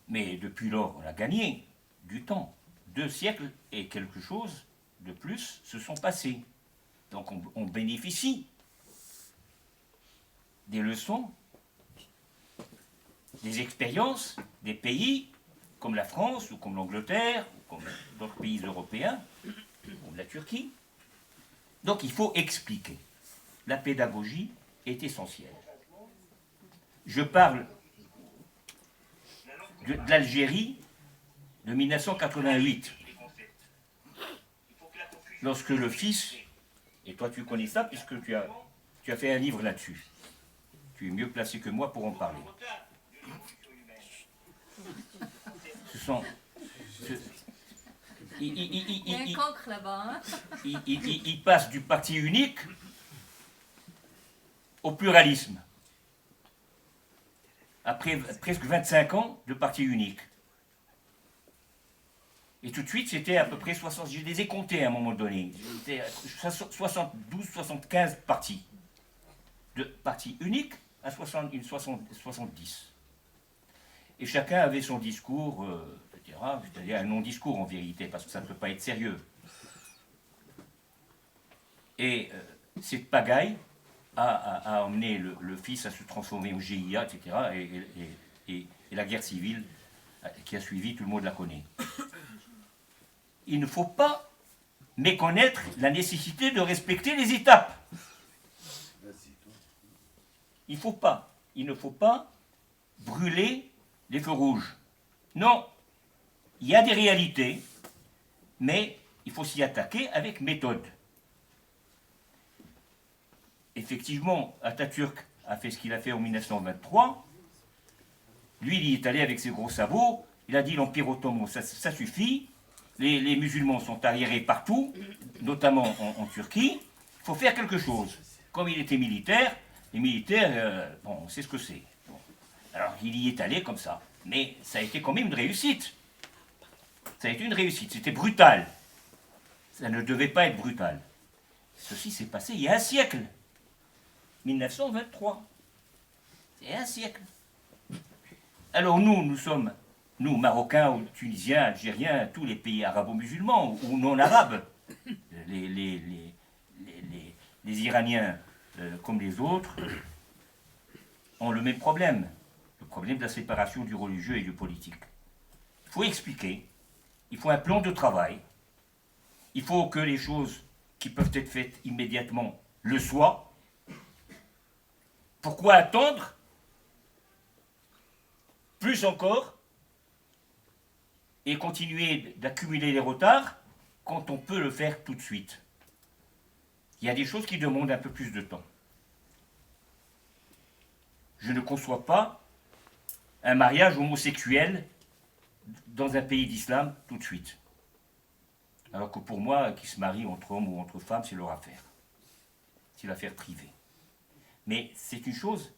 Mais depuis lors, on a gagné du temps. 2 siècles et quelque chose de plus se sont passés. Donc on bénéficie des leçons, des expériences des pays comme la France ou comme l'Angleterre ou comme d'autres pays européens, comme la Turquie. Donc il faut expliquer. La pédagogie est essentielle. Je parle de l'Algérie de 1988. Lorsque le fils, et toi tu connais ça puisque tu as fait un livre là-dessus. Tu es mieux placé que moi pour en parler. Il y a un cancre là-bas. Hein? Il passe du parti unique au pluralisme. Après presque 25 ans de parti unique. Et tout de suite, c'était à peu près 60, je les ai comptés à un moment donné. C'était 72, 75 partis. De parti unique à 70. et chacun avait son discours, etc., c'est-à-dire un non-discours en vérité, parce que ça ne peut pas être sérieux. Et cette pagaille a emmené le fils à se transformer en GIA, etc., et la guerre civile qui a suivi, tout le monde la connaît. Il ne faut pas méconnaître la nécessité de respecter les étapes. Il ne faut pas brûler les feux rouges. Non, il y a des réalités, mais il faut s'y attaquer avec méthode. Effectivement, Atatürk a fait ce qu'il a fait en 1923. Lui, il y est allé avec ses gros sabots. Il a dit l'Empire ottoman, ça suffit. Les musulmans sont arriérés partout, notamment en Turquie. Il faut faire quelque chose. Comme il était militaire, les militaires, bon, on sait ce que c'est. Bon. Alors, il y est allé comme ça. Mais ça a été quand même une réussite. Ça a été une réussite. C'était brutal. Ça ne devait pas être brutal. Ceci s'est passé il y a un siècle. 1923. C'est un siècle. Alors nous sommes, nous, Marocains, ou Tunisiens, Algériens, tous les pays arabo-musulmans, ou non arabes, les Iraniens comme les autres, ont le même problème. Le problème de la séparation du religieux et du politique. Il faut expliquer, il faut un plan de travail, il faut que les choses qui peuvent être faites immédiatement le soient. Pourquoi attendre plus encore et continuer d'accumuler les retards quand on peut le faire tout de suite? Il y a des choses qui demandent un peu plus de temps. Je ne conçois pas un mariage homosexuel dans un pays d'islam tout de suite. Alors que pour moi, qu'ils se marient entre hommes ou entre femmes, c'est leur affaire. C'est l'affaire privée. Mais c'est une chose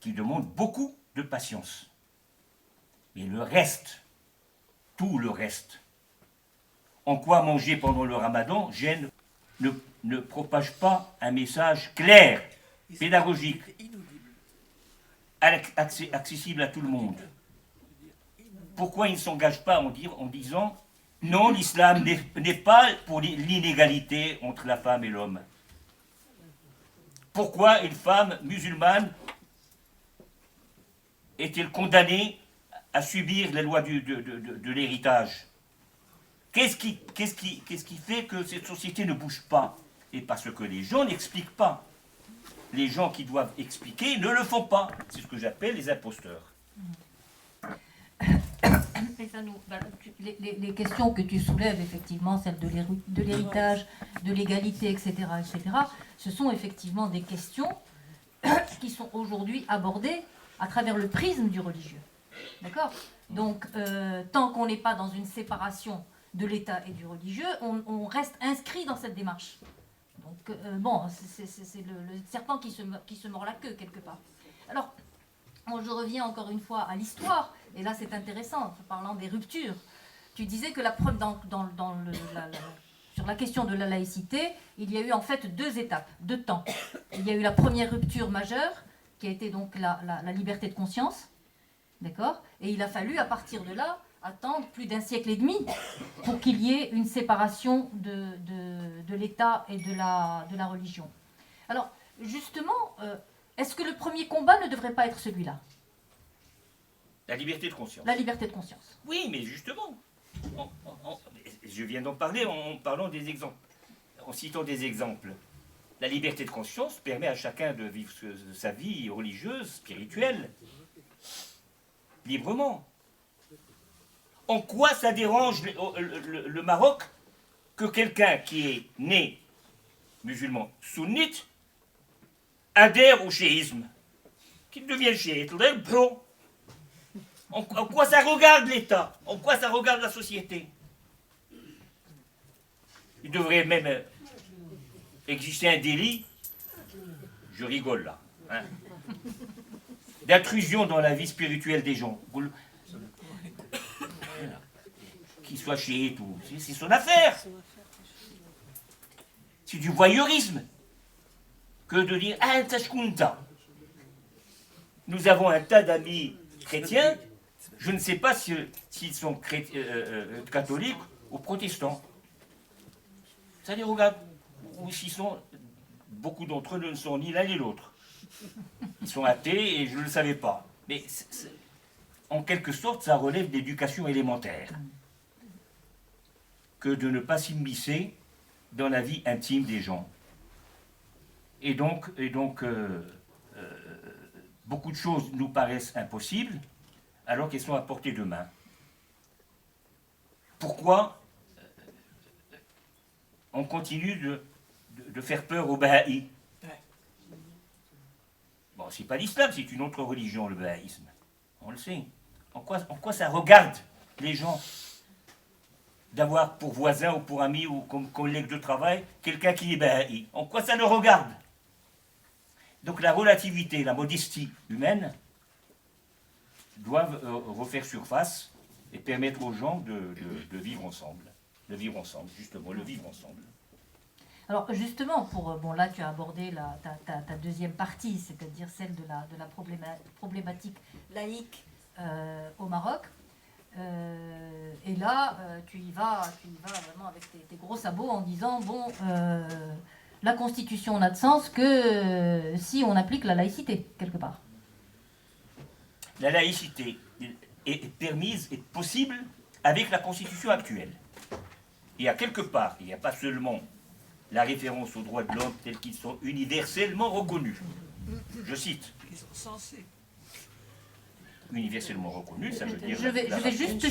qui demande beaucoup de patience. Mais le reste, tout le reste, en quoi manger pendant le ramadan gêne, ne propage pas un message clair, pédagogique, accessible à tout le monde. Pourquoi il ne s'engage pas en disant non, l'islam n'est pas pour l'inégalité entre la femme et l'homme? Pourquoi une femme musulmane est-elle condamnée à subir les lois de l'héritage? Qu'est-ce qui fait que cette société ne bouge pas? Et parce que les gens n'expliquent pas. Les gens qui doivent expliquer ne le font pas. C'est ce que j'appelle les imposteurs. Les questions que tu soulèves, effectivement, celles de l'héritage, de l'égalité, etc., ce sont effectivement des questions qui sont aujourd'hui abordées à travers le prisme du religieux. D'accord? Donc, tant qu'on n'est pas dans une séparation de l'État et du religieux, on reste inscrit dans cette démarche. Donc, bon, c'est le serpent qui se mord la queue, quelque part. Alors, je reviens encore une fois à l'histoire, et là c'est intéressant, en parlant des ruptures. Tu disais que la preuve sur la question de la laïcité, il y a eu en fait 2 étapes, 2 temps. Il y a eu la première rupture majeure, qui a été donc la liberté de conscience, d'accord? Et il a fallu, à partir de là, attendre plus d'1 siècle et demi pour qu'il y ait une séparation de l'État et de la religion. Alors, justement, est-ce que le premier combat ne devrait pas être celui-là? La liberté de conscience. La liberté de conscience. Oui, mais justement, je viens d'en parler en parlant des exemples, en citant des exemples. La liberté de conscience permet à chacun de vivre sa vie religieuse, spirituelle, librement. En quoi ça dérange le Maroc que quelqu'un qui est né musulman sunnite adhère au chiisme, qu'il devienne chiite, en quoi ça regarde l'État? En quoi ça regarde la société? Il devrait même exister un délit, je rigole là, hein, d'intrusion dans la vie spirituelle des gens. Qu'il soit chiite ou... C'est son affaire. C'est du voyeurisme que de dire « Ah, tashkunta ». Nous avons un tas d'amis chrétiens, je ne sais pas s'ils sont catholiques ou protestants. Ça les regarde. Ou s'ils sont... Beaucoup d'entre eux ne sont ni l'un ni l'autre. Ils sont athées et je ne le savais pas. Mais en quelque sorte, ça relève d'éducation élémentaire que de ne pas s'immiscer dans la vie intime des gens. Et donc beaucoup de choses nous paraissent impossibles alors qu'elles sont à portée de main. Pourquoi on continue de faire peur aux Bahaïs? Bon, c'est pas l'islam, c'est une autre religion, le bahaïsme. On le sait. En quoi ça regarde les gens d'avoir pour voisin ou pour ami ou comme collègue de travail quelqu'un qui est bahaï? En quoi ça le regarde? Donc la relativité, la modestie humaine doivent refaire surface et permettre aux gens de vivre ensemble. De vivre ensemble, justement, le vivre ensemble. Alors justement, là tu as abordé ta deuxième partie, c'est-à-dire celle de la problématique laïque au Maroc. Et là, tu y vas vraiment avec tes gros sabots en disant, la Constitution n'a de sens que si on applique la laïcité, quelque part. La laïcité est permise, est possible avec la Constitution actuelle. Et à quelque part, il n'y a pas seulement la référence aux droits de l'homme tels qu'ils sont universellement reconnus. Je cite. Ils sont censés. Universellement reconnus, ça veut dire... Je vais juste te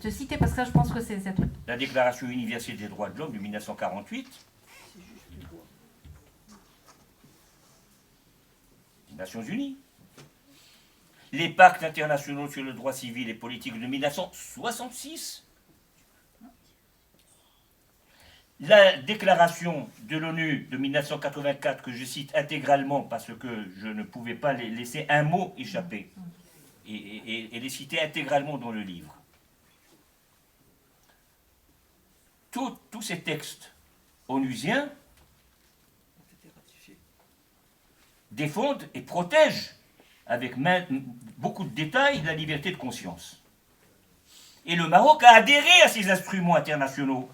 citer parce que ça, je pense que c'est un truc. La Déclaration universelle des droits de l'homme de 1948, des Nations Unies. Les pactes internationaux sur le droit civil et politique de 1966. La déclaration de l'ONU de 1984, que je cite intégralement parce que je ne pouvais pas laisser un mot échapper, et les citer intégralement dans le livre. Tous ces textes onusiens défendent et protègent avec beaucoup de détails la liberté de conscience. Et le Maroc a adhéré à ces instruments internationaux.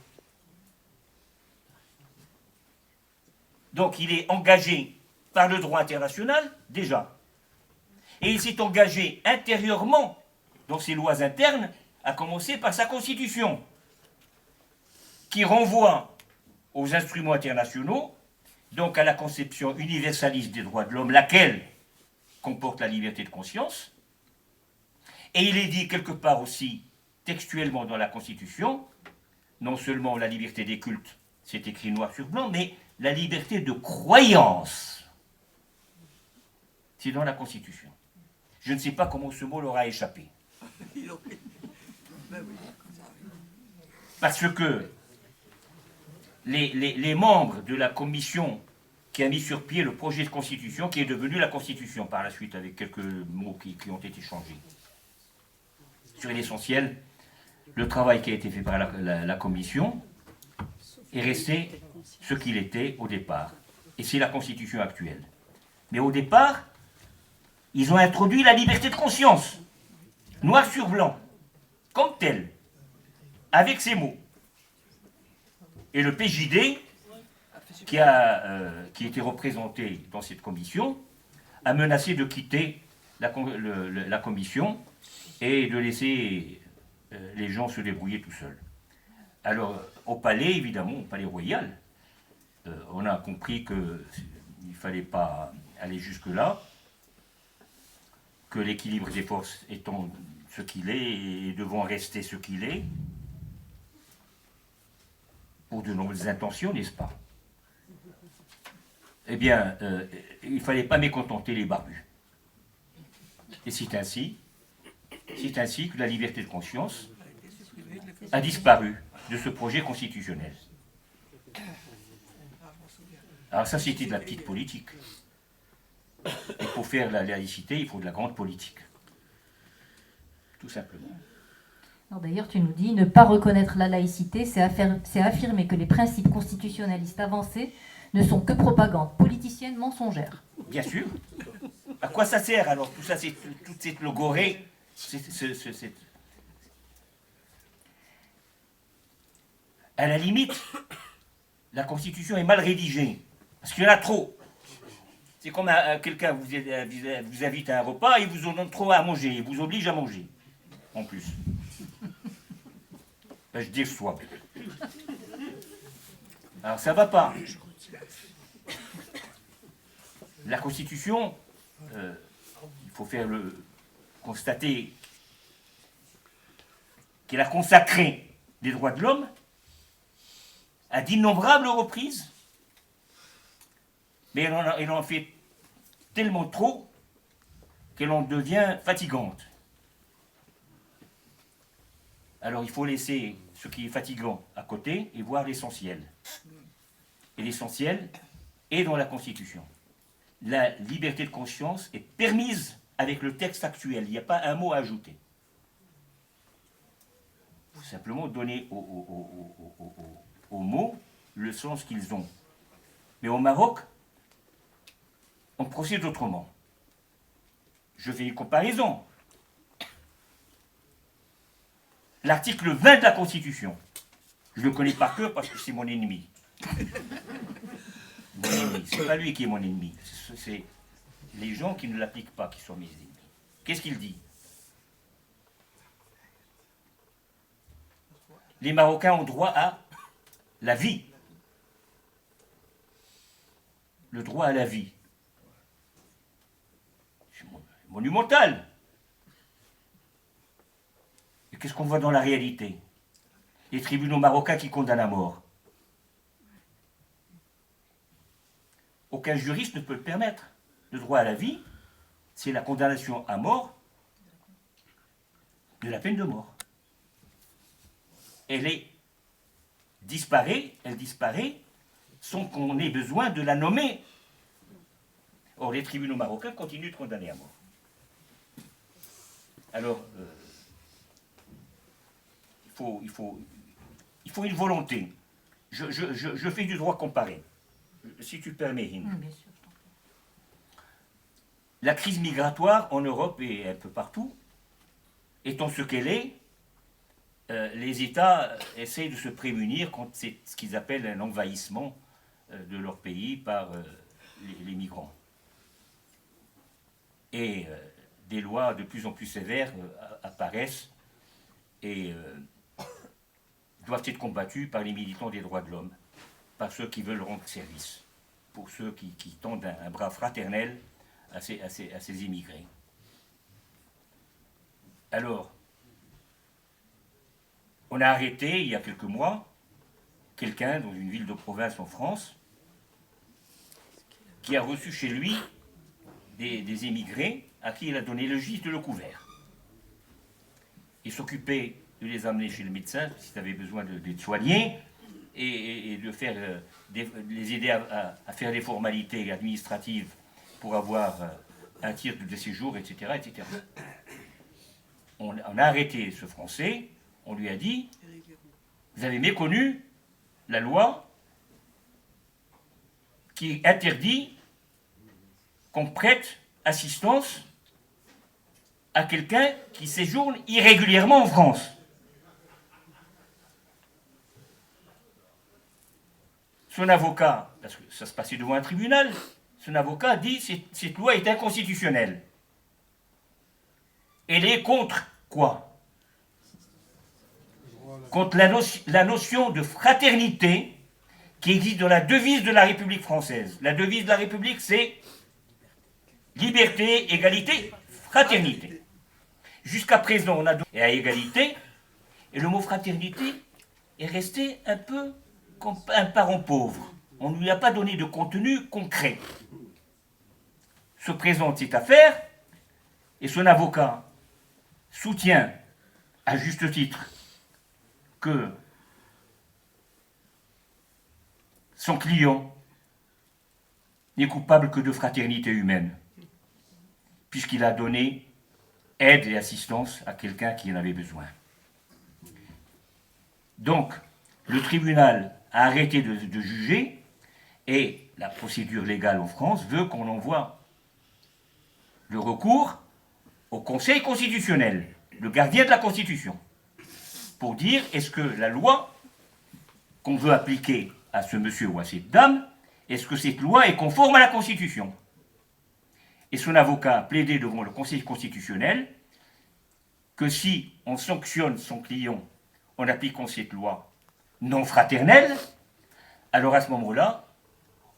Donc il est engagé par le droit international, déjà. Et il s'est engagé intérieurement dans ses lois internes, à commencer par sa constitution, qui renvoie aux instruments internationaux, donc à la conception universaliste des droits de l'homme, laquelle comporte la liberté de conscience. Et il est dit quelque part aussi, textuellement dans la Constitution, non seulement la liberté des cultes, c'est écrit noir sur blanc, mais la liberté de croyance. C'est dans la Constitution. Je ne sais pas comment ce mot leur a échappé. Parce que les membres de la commission qui a mis sur pied le projet de Constitution, qui est devenu la Constitution par la suite, avec quelques mots qui ont été changés. Sur l'essentiel, le travail qui a été fait par la Commission est resté ce qu'il était au départ. Et c'est la Constitution actuelle. Mais au départ, ils ont introduit la liberté de conscience, noir sur blanc, comme telle, avec ces mots. Et le PJD, qui était représenté dans cette commission, a menacé de quitter la commission et de laisser les gens se débrouiller tout seuls. Alors, au palais, évidemment, au palais royal, on a compris qu'il ne fallait pas aller jusque-là, que l'équilibre des forces étant ce qu'il est et devant rester ce qu'il est, pour de nobles intentions, n'est-ce pas? Eh bien, il ne fallait pas mécontenter les barbus. Et c'est ainsi que la liberté de conscience a disparu de ce projet constitutionnel. Alors ça, c'était de la petite politique. Et pour faire la laïcité, il faut de la grande politique. Tout simplement. D'ailleurs, tu nous dis, ne pas reconnaître la laïcité, c'est affirmer que les principes constitutionnalistes avancés ne sont que propagande politicienne mensongère. Bien sûr. À quoi ça sert alors tout ça, c'est toute cette logorée À la limite, la Constitution est mal rédigée, parce qu'il y en a trop. C'est comme quelqu'un vous invite à un repas, et vous en donne trop à manger, il vous oblige à manger, en plus. Ben, je déçois. Alors ça va pas. La Constitution, il faut constater qu'elle a consacré les droits de l'homme à d'innombrables reprises, mais elle en fait tellement trop qu'elle en devient fatigante. Alors il faut laisser ce qui est fatigant à côté et voir l'essentiel. Et l'essentiel est dans la Constitution. La liberté de conscience est permise avec le texte actuel. Il n'y a pas un mot à ajouter. Il faut simplement donner aux mots le sens qu'ils ont. Mais au Maroc, on procède autrement. Je fais une comparaison. L'article 20 de la Constitution, je le connais par cœur parce que c'est mon ennemi. Mon ennemi, c'est pas lui qui est mon ennemi, c'est les gens qui ne l'appliquent pas qui sont mes ennemis. Qu'est-ce qu'il dit? Les Marocains ont droit à la vie. Le droit à la vie. C'est monumental. Et qu'est-ce qu'on voit dans la réalité? Les tribunaux marocains qui condamnent à mort. Aucun juriste ne peut le permettre. Le droit à la vie, c'est la condamnation à mort de la peine de mort. Elle disparaît sans qu'on ait besoin de la nommer. Or, les tribunaux marocains continuent de condamner à mort. Alors, il faut une volonté. Je fais du droit comparé. Si tu permets, Hind. Bien sûr, je t'en prie. La crise migratoire en Europe et un peu partout, étant ce qu'elle est, les États essayent de se prémunir contre ce qu'ils appellent un envahissement de leur pays par les migrants. Et des lois de plus en plus sévères apparaissent et doivent être combattues par les militants des droits de l'homme, par ceux qui veulent rendre service, pour ceux qui tendent un bras fraternel à ces immigrés. Alors, on a arrêté, il y a quelques mois, quelqu'un dans une ville de province en France, qui a reçu chez lui des immigrés à qui il a donné le gîte et le couvert. Il s'occupait de les amener chez le médecin, s'ils avaient besoin d'être soignés, et de les aider à faire des formalités administratives pour avoir un titre de séjour, etc. etc. On a arrêté ce Français, on lui a dit, vous avez méconnu la loi qui interdit qu'on prête assistance à quelqu'un qui séjourne irrégulièrement en France. Son avocat, parce que ça se passait devant un tribunal, son avocat dit que cette loi est inconstitutionnelle. Elle est contre quoi? Contre la notion de fraternité qui existe dans la devise de la République française. La devise de la République, c'est liberté, égalité, fraternité. Jusqu'à présent, on a donné à égalité, et le mot fraternité est resté un peu comme un parent pauvre. On ne lui a pas donné de contenu concret. Se présente cette affaire, et son avocat soutient, à juste titre, que son client n'est coupable que de fraternité humaine, puisqu'il a donné aide et assistance à quelqu'un qui en avait besoin. Donc, le tribunal a arrêté de juger, et la procédure légale en France veut qu'on envoie le recours au Conseil constitutionnel, le gardien de la Constitution, pour dire est-ce que la loi qu'on veut appliquer à ce monsieur ou à cette dame, est-ce que cette loi est conforme à la Constitution? Et son avocat a plaidé devant le Conseil constitutionnel que si on sanctionne son client en appliquant cette loi non fraternelle, alors à ce moment-là,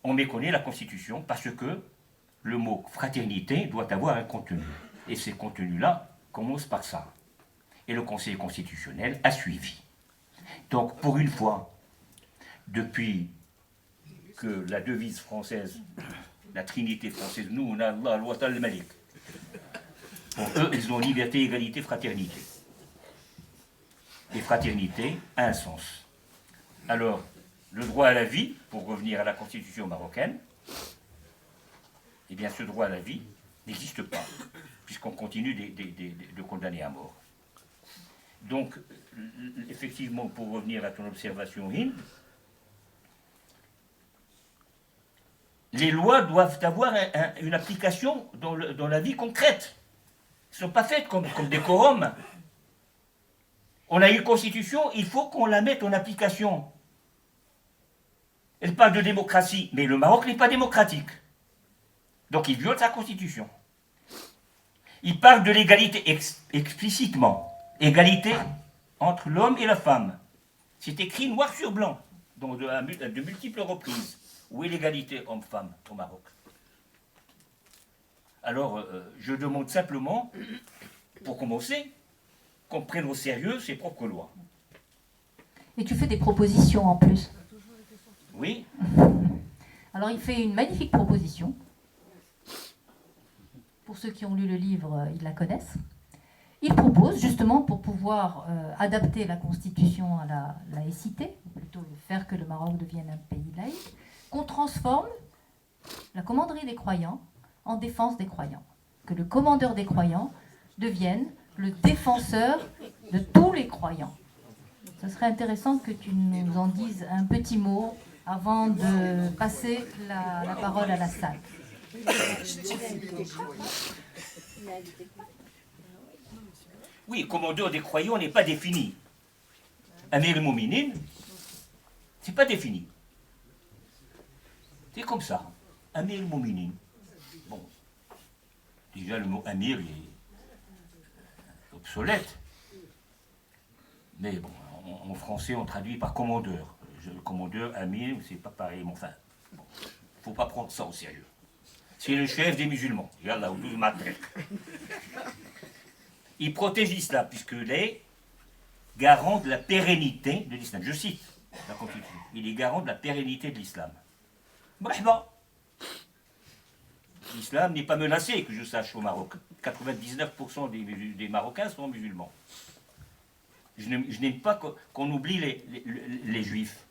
on méconnaît la Constitution parce que le mot fraternité doit avoir un contenu. Et ces contenus-là commencent par ça. Et le Conseil constitutionnel a suivi. Donc, pour une fois, depuis que la devise française, la trinité française, nous, on a Allah, al-Watan, al-Malik. Pour eux, ils ont liberté, égalité, fraternité. Et fraternité a un sens. Alors, le droit à la vie, pour revenir à la constitution marocaine, eh bien, ce droit à la vie n'existe pas, puisqu'on continue de condamner à mort. Donc, effectivement, pour revenir à ton observation, Hind, les lois doivent avoir une application dans la vie concrète. Elles ne sont pas faites comme des quorums. On a une constitution, il faut qu'on la mette en application. Elle parle de démocratie, mais le Maroc n'est pas démocratique. Donc il viole sa constitution. Il parle de l'égalité explicitement. Égalité entre l'homme et la femme. C'est écrit noir sur blanc, à de multiples reprises. Où est l'égalité homme-femme au Maroc? Alors, je demande simplement, pour commencer, qu'on prenne au sérieux ses propres lois. Et tu fais des propositions en plus. Oui. Alors il fait une magnifique proposition. Pour ceux qui ont lu le livre, ils la connaissent. Il propose justement pour pouvoir adapter la Constitution à la laïcité, ou plutôt faire que le Maroc devienne un pays laïque, qu'on transforme la commanderie des croyants en défense des croyants. Que le commandeur des croyants devienne le défenseur de tous les croyants. Ce serait intéressant que tu nous en dises un petit mot avant de passer la parole à la salle. Oui, commandeur des croyants n'est pas défini. Amir al-Mouminin, c'est pas défini. C'est comme ça. Amir al-Mouminin. Bon. Déjà, le mot Amir est obsolète. Mais bon, en français, on traduit par commandeur. Le commandeur, Amir, c'est pas pareil. Mais enfin, bon, faut pas prendre ça au sérieux. C'est le chef des musulmans. Yallah, ou 12 matrek. Il protège l'islam, puisqu'il est garant de la pérennité de l'islam. Je cite la Constitution. Il est garant de la pérennité de l'islam. Brahma. L'islam n'est pas menacé, que je sache, au Maroc. 99% des Marocains sont musulmans. Je n'aime pas qu'on oublie les juifs,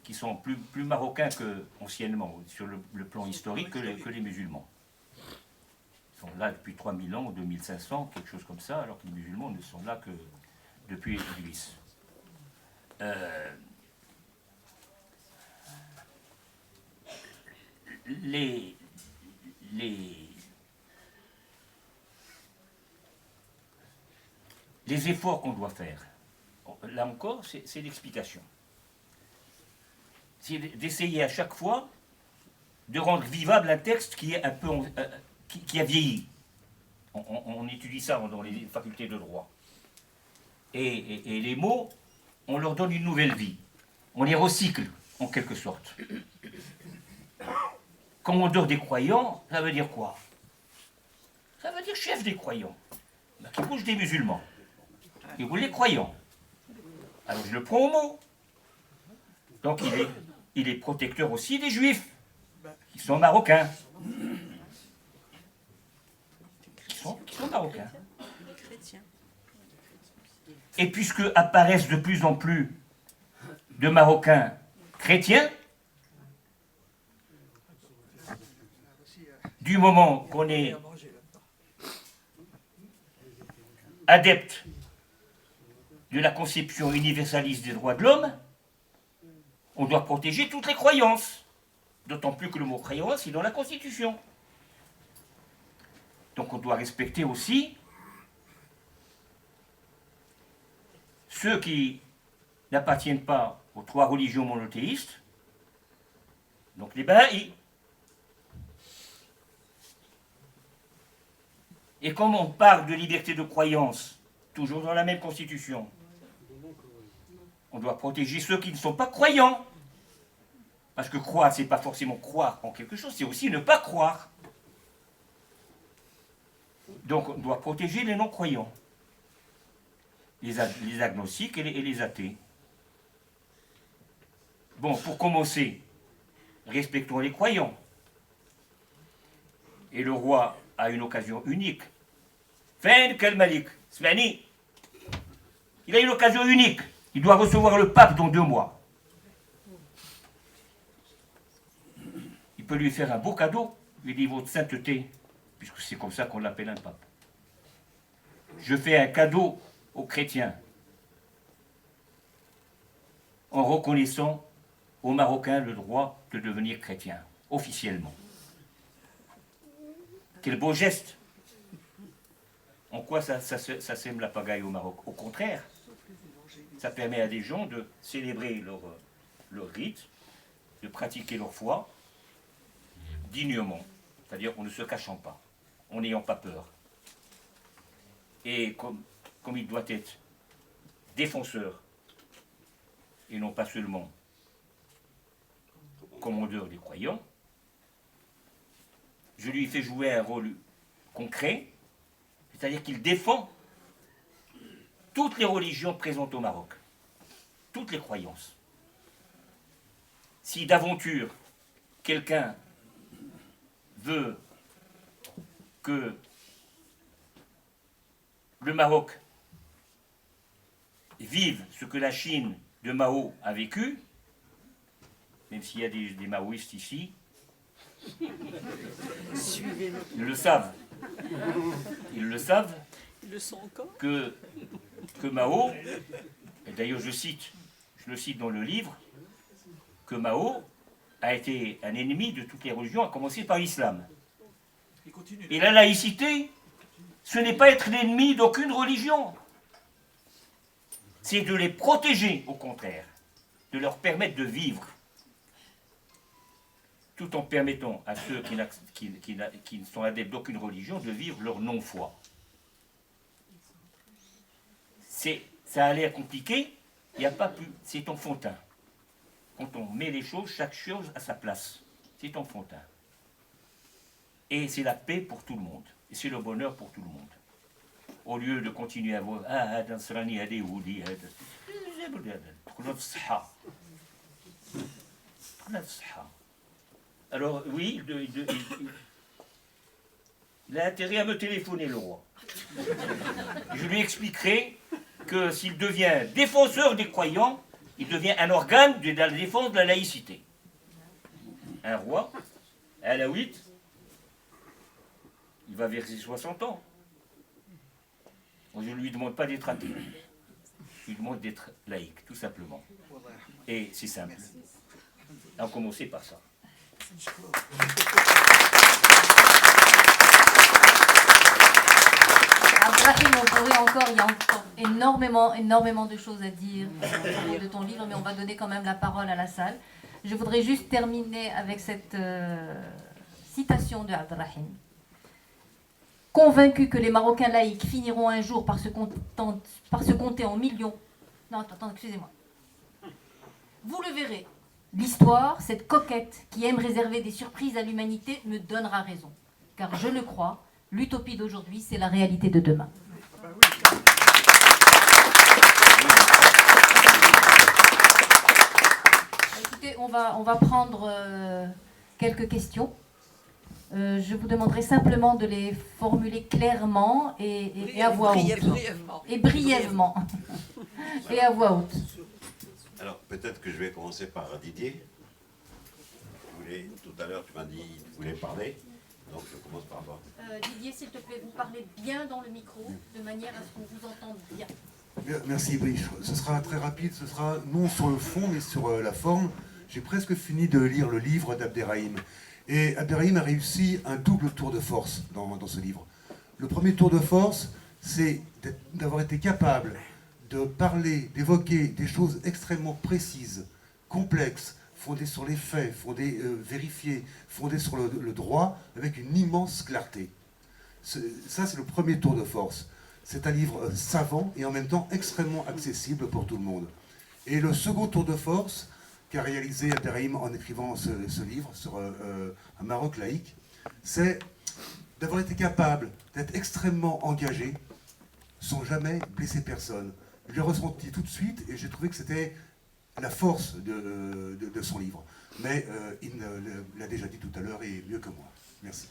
qui sont plus marocains qu'anciennement, sur le plan historique, que les musulmans. Ils sont là depuis 3000 ans, 2500, quelque chose comme ça, alors que les musulmans ne sont là que depuis Idriss. Les efforts qu'on doit faire, là encore, c'est l'explication. C'est d'essayer à chaque fois de rendre vivable un texte qui est un peu qui a vieilli. On étudie ça dans les facultés de droit. Et les mots, on leur donne une nouvelle vie. On les recycle, en quelque sorte. Commandeur des croyants, ça veut dire quoi? Ça veut dire chef des croyants. Qui bouge des musulmans. Et vous les croyants. Alors je le prends au mot. Donc il est protecteur aussi des juifs, qui sont marocains. Qui sont marocains. Et puisque apparaissent de plus en plus de Marocains chrétiens, du moment qu'on est adepte de la conception universaliste des droits de l'homme, on doit protéger toutes les croyances. D'autant plus que le mot croyance est dans la Constitution. Donc on doit respecter aussi ceux qui n'appartiennent pas aux 3 religions monothéistes, donc les Baha'i. Et comme on parle de liberté de croyance, toujours dans la même constitution, on doit protéger ceux qui ne sont pas croyants. Parce que croire, c'est pas forcément croire en quelque chose, c'est aussi ne pas croire. Donc on doit protéger les non-croyants, les agnostiques et les athées. Bon, pour commencer, respectons les croyants. Et le roi a une occasion unique. Fin Kel Malik, Smani. Il a une occasion unique. Il doit recevoir le pape dans 2 mois. Il peut lui faire un beau cadeau. Il dit votre sainteté, puisque c'est comme ça qu'on l'appelle un pape. Je fais un cadeau aux chrétiens en reconnaissant aux Marocains le droit de devenir chrétiens, officiellement. Quel beau geste! En quoi ça sème la pagaille au Maroc? Au contraire, ça permet à des gens de célébrer leur rite, de pratiquer leur foi dignement, c'est-à-dire en ne se cachant pas, en n'ayant pas peur. Et comme il doit être défenseur, et non pas seulement commandeur des croyants, je lui fais jouer un rôle concret, c'est-à-dire qu'il défend toutes les religions présentes au Maroc, toutes les croyances. Si d'aventure quelqu'un veut que le Maroc vive ce que la Chine de Mao a vécu, même s'il y a des maoïstes ici, ils le savent. Ils le savent que Mao, et d'ailleurs je le cite dans le livre, que Mao a été un ennemi de toutes les religions, à commencer par l'islam. Et la laïcité, ce n'est pas être l'ennemi d'aucune religion. C'est de les protéger, au contraire, de leur permettre de vivre, tout en permettant à ceux qui ne sont adeptes d'aucune religion de vivre leur non-foi. Ça a l'air compliqué, il n'y a pas plus, c'est enfantin. Quand on met les choses, chaque chose à sa place. C'est enfantin. Et c'est la paix pour tout le monde. Et c'est le bonheur pour tout le monde. Au lieu de continuer à voir alors oui, il a intérêt à me téléphoner, le roi. Je lui expliquerai que s'il devient défenseur des croyants, il devient un organe de la défense de la laïcité. Un roi, un alaouite, il va vers ses 60 ans. Je ne lui demande pas d'être athée. Je lui demande d'être laïque, tout simplement. Et c'est simple. On va commencer par ça. Abdrahim, on pourrait encore, il y a encore énormément de choses à dire de ton livre, mais on va donner quand même la parole à la salle. Je voudrais juste terminer avec cette citation de Abdrahim. Convaincu que les Marocains laïcs finiront un jour par se compter en millions. Non, attends, excusez-moi. Vous le verrez. L'histoire, cette coquette qui aime réserver des surprises à l'humanité, me donnera raison. Car je le crois, l'utopie d'aujourd'hui, c'est la réalité de demain. Écoutez, on va prendre quelques questions. Je vous demanderai simplement de les formuler clairement et à voix haute. Et brièvement. Et à voix haute. Alors, peut-être que je vais commencer par Didier. Tout à l'heure, tu m'as dit que tu voulais parler. Donc, je commence par toi. Didier, s'il te plaît, vous parlez bien dans le micro, de manière à ce qu'on vous entende bien. Merci, Brice. Ce sera très rapide. Ce sera non sur le fond, mais sur la forme. J'ai presque fini de lire le livre d'Abderrahim. Et Abderrahim a réussi un double tour de force dans ce livre. Le premier tour de force, c'est d'avoir été capable de parler, d'évoquer des choses extrêmement précises, complexes, fondées sur les faits, vérifiées, fondées sur le droit, avec une immense clarté. Ça, c'est le premier tour de force. C'est un livre savant et en même temps extrêmement accessible pour tout le monde. Et le second tour de force qu'a réalisé Abderrahim en écrivant ce livre sur un Maroc laïque, c'est d'avoir été capable d'être extrêmement engagé sans jamais blesser personne. Je l'ai ressenti tout de suite et j'ai trouvé que c'était la force de son livre. Mais il l'a déjà dit tout à l'heure et mieux que moi. Merci.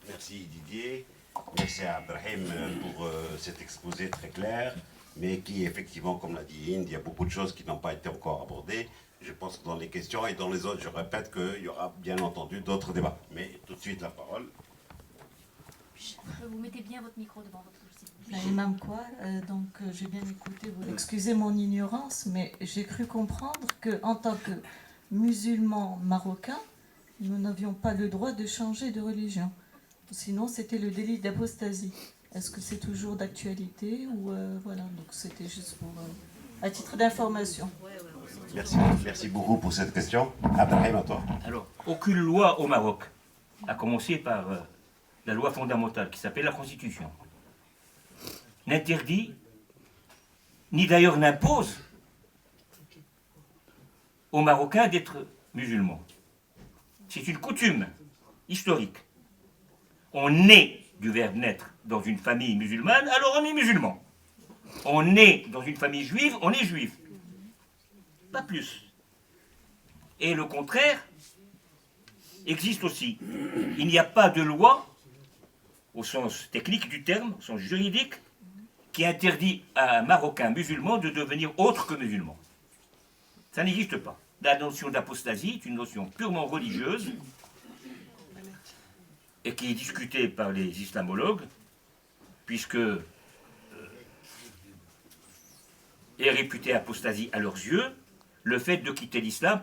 Merci Didier. Merci à Abderrahim pour cet exposé très clair, mais qui effectivement, comme l'a dit Inde, il y a beaucoup de choses qui n'ont pas été encore abordées. Je pense que dans les questions et dans les autres, je répète qu'il y aura bien entendu d'autres débats. Mais tout de suite la parole. Vous mettez bien votre micro devant votre bouche. Imam Kouar, j'ai bien écouté, vous excusez mon ignorance, mais j'ai cru comprendre qu'en tant que musulmans marocains, nous n'avions pas le droit de changer de religion. Sinon, c'était le délit d'apostasie. Est-ce que c'est toujours d'actualité ou voilà, donc c'était juste pour à titre d'information. Merci beaucoup pour cette question. Abderrahim, à toi. Alors, aucune loi au Maroc, à commencer par la loi fondamentale qui s'appelle la Constitution, n'interdit, ni d'ailleurs n'impose aux Marocains d'être musulmans. C'est une coutume historique. On naît du verbe naître dans une famille musulmane, alors on est musulman. On naît dans une famille juive, on est juif. Pas plus. Et le contraire existe aussi. Il n'y a pas de loi, au sens technique du terme, au sens juridique, qui interdit à un Marocain musulman de devenir autre que musulman. Ça n'existe pas. La notion d'apostasie est une notion purement religieuse et qui est discutée par les islamologues, puisque est réputée apostasie à leurs yeux le fait de quitter l'islam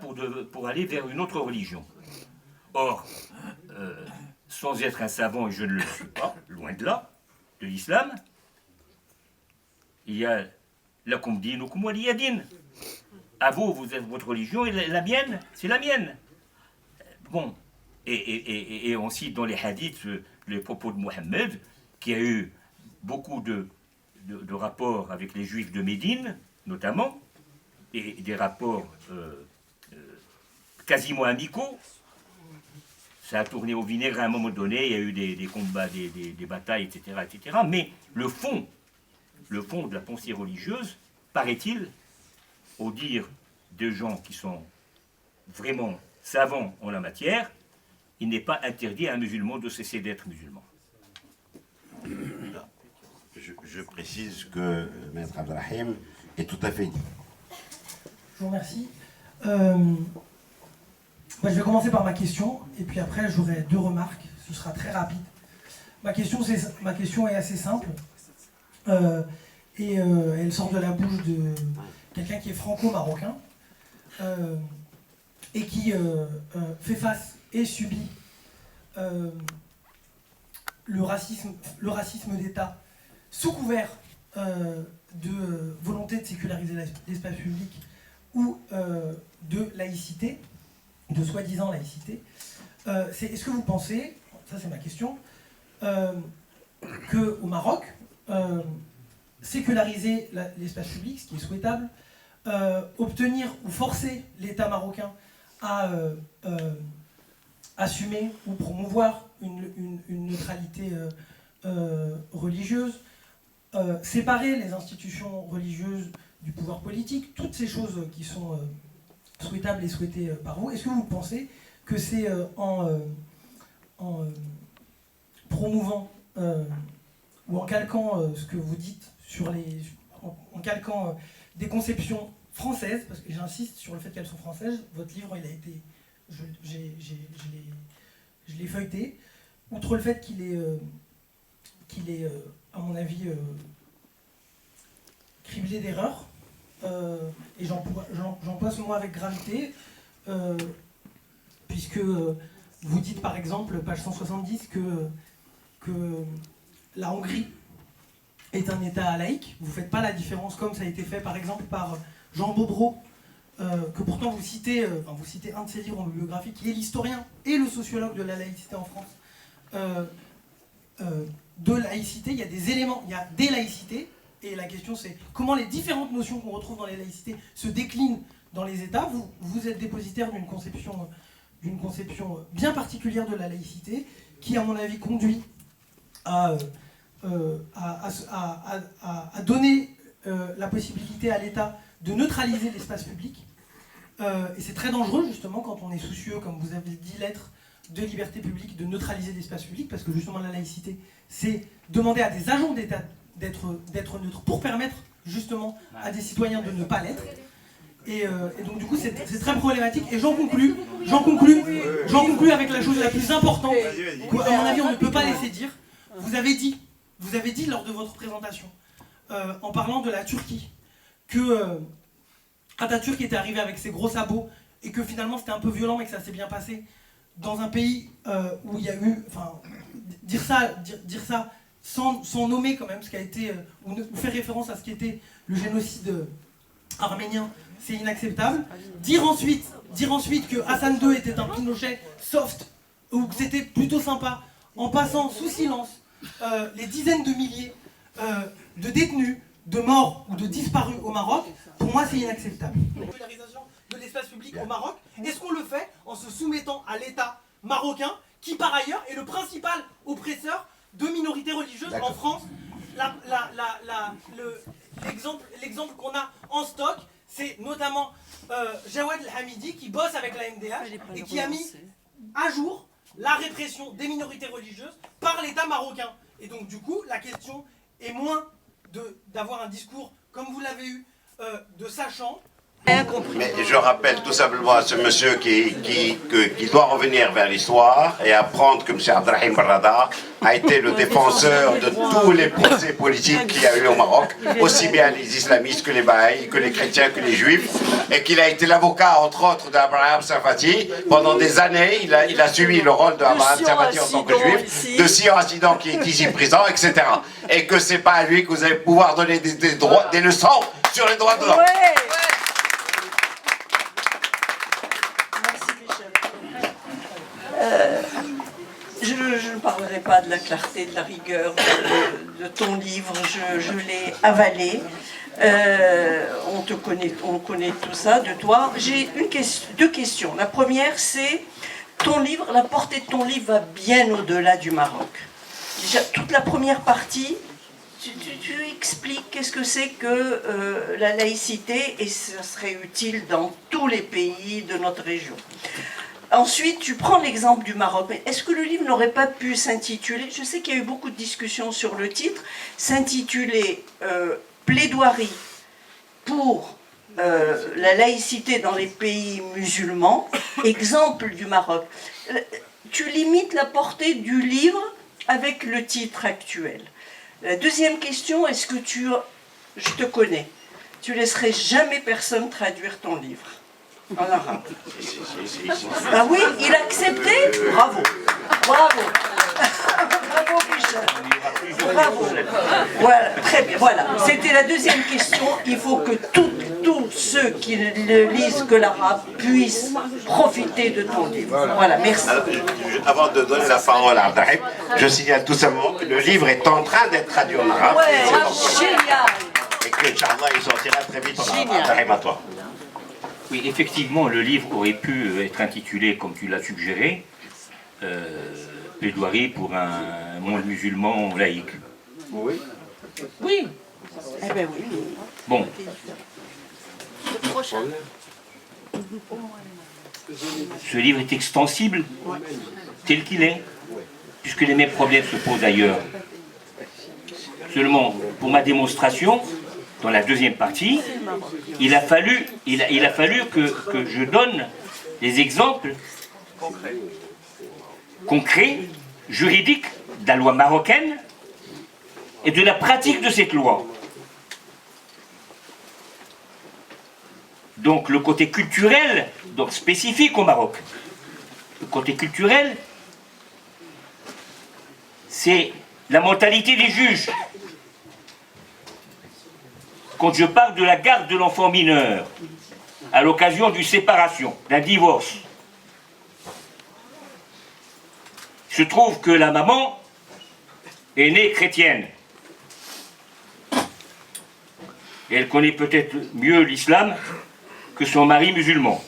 pour aller vers une autre religion. Or, sans être un savant, et je ne le suis pas, loin de là, de l'islam, il y a lakum dinukum waliya din. À vous, vous êtes votre religion, et la mienne, c'est la mienne. Bon, et on cite dans les hadiths les propos de Mohammed, qui a eu beaucoup de rapports avec les juifs de Médine, notamment, et des rapports quasiment amicaux. Ça a tourné au vinaigre à un moment donné, il y a eu des combats, des batailles, etc., etc. Mais le fond de la pensée religieuse, paraît-il, au dire de gens qui sont vraiment savants en la matière, il n'est pas interdit à un musulman de cesser d'être musulman. Je précise que Maître Abderrahim est tout à fait dit. Je vous remercie. Je vais commencer par ma question, et puis après j'aurai 2 remarques, ce sera très rapide. Ma question est assez simple, et elle sort de la bouche de quelqu'un qui est franco-marocain, et qui fait face et subit le racisme d'État sous couvert de volonté de séculariser l'espace public ou de laïcité, de soi-disant laïcité. Est-ce que vous pensez, ça c'est ma question, qu'au Maroc, séculariser l'espace public, ce qui est souhaitable, obtenir ou forcer l'État marocain à assumer ou promouvoir une neutralité religieuse, séparer les institutions religieuses du pouvoir politique, toutes ces choses qui sont souhaitables et souhaitées par vous, est-ce que vous pensez que c'est en promouvant ou en calquant ce que vous dites en calquant des conceptions françaises, parce que j'insiste sur le fait qu'elles sont françaises, votre livre il a été, je l'ai feuilleté, outre le fait qu'il est à mon avis criblé d'erreurs, et j'emploie ce mot avec gravité, puisque vous dites par exemple, page 170, que la Hongrie est un État laïque. Vous ne faites pas la différence comme ça a été fait par exemple par Jean Bobreau, que pourtant vous citez un de ses livres en biographie, qui est l'historien et le sociologue de la laïcité en France. De laïcité, il y a des éléments, il y a des laïcités, et la question c'est comment les différentes notions qu'on retrouve dans les laïcités se déclinent dans les États. Vous êtes dépositaire d'une conception bien particulière de la laïcité, qui à mon avis conduit à donner la possibilité à l'État de neutraliser l'espace public. Et c'est très dangereux justement quand on est soucieux, comme vous avez dit l'être, de liberté publique, de neutraliser l'espace public, parce que justement la laïcité, c'est demander à des agents d'État d'être neutres pour permettre justement à des citoyens de ne pas l'être. Et donc du coup c'est très problématique. Et j'en conclus avec la chose la plus importante, qu'à mon avis on ne peut pas laisser dire. Vous avez dit lors de votre présentation, en parlant de la Turquie, que Atatürk était arrivé avec ses gros sabots et que finalement c'était un peu violent mais que ça s'est bien passé dans un pays où il y a eu, dire ça sans nommer quand même ce qui a été, ou faire référence à ce qui était le génocide arménien, c'est inacceptable. Dire ensuite que Hassan II était un Pinochet soft, ou que c'était plutôt sympa, en passant sous silence les dizaines de milliers de détenus, de morts ou de disparus au Maroc, pour moi c'est inacceptable. La popularisation de l'espace public au Maroc, est-ce qu'on le fait en se soumettant à l'État marocain, qui par ailleurs est le principal oppresseur de minorités religieuses en France? L'exemple qu'on a en stock, c'est notamment Jawad El-Hamidi qui bosse avec la MDH et qui a mis à jour la répression des minorités religieuses par l'État marocain. Et donc du coup, la question est moins d'avoir un discours comme vous l'avez eu, de sachant. Mais je rappelle tout simplement à ce monsieur qui doit revenir vers l'histoire et apprendre que M. Abdelrahim Barrada a été le défenseur de tous les procès politiques qu'il y a eu au Maroc, aussi bien les islamistes que les bahaïs, que les chrétiens, que les juifs, et qu'il a été l'avocat, entre autres, d'Abraham Sarfati. Pendant des années, il a suivi le rôle d'Abraham Sarfati en tant que juif, de Sion Assidon qui est ici présent, etc. Et que c'est pas à lui que vous allez pouvoir donner des leçons sur les droits de l'homme. Je ne parlerai pas de la clarté, de la rigueur de ton livre, je l'ai avalé. On connaît tout ça de toi. J'ai deux questions. La première, c'est ton livre, la portée de ton livre va bien au-delà du Maroc. Déjà, toute la première partie, tu expliques qu'est-ce que c'est que la laïcité, et ça serait utile dans tous les pays de notre région. Ensuite, tu prends l'exemple du Maroc. Mais est-ce que le livre n'aurait pas pu s'intituler, je sais qu'il y a eu beaucoup de discussions sur le titre, s'intituler Plaidoirie pour la laïcité dans les pays musulmans, exemple du Maroc. Tu limites la portée du livre avec le titre actuel. La deuxième question, est-ce que je te connais, tu laisserais jamais personne traduire ton livre en arabe? Ah oui, il a accepté? Bravo, bravo. Bravo, Michel. Bravo. Voilà, très bien. Voilà, c'était la deuxième question. Il faut que tous ceux qui ne lisent que l'arabe puissent profiter de ton livre. Voilà, merci. Alors, avant de donner la parole à Abdelrahim, je signale tout simplement que le livre est en train d'être traduit en arabe. Ouais, génial. Et que, Inch'Allah, il sortira très vite en arabe. Abdelrahim, à toi. Oui, effectivement, le livre aurait pu être intitulé, comme tu l'as suggéré, Plaidoirie pour un monde musulman laïque. Oui. Oui. Eh bien oui. Bon. Ce livre est extensible tel qu'il est, puisque les mêmes problèmes se posent ailleurs. Seulement, pour ma démonstration, dans la deuxième partie, il a fallu que je donne des exemples concrets, juridiques, de la loi marocaine et de la pratique de cette loi. Donc le côté culturel, donc spécifique au Maroc. Le côté culturel, c'est la mentalité des juges. quand je parle de la garde de l'enfant mineur à l'occasion d'une séparation, d'un divorce. Je trouve que la maman est née chrétienne. Et elle connaît peut-être mieux l'islam que son mari musulman.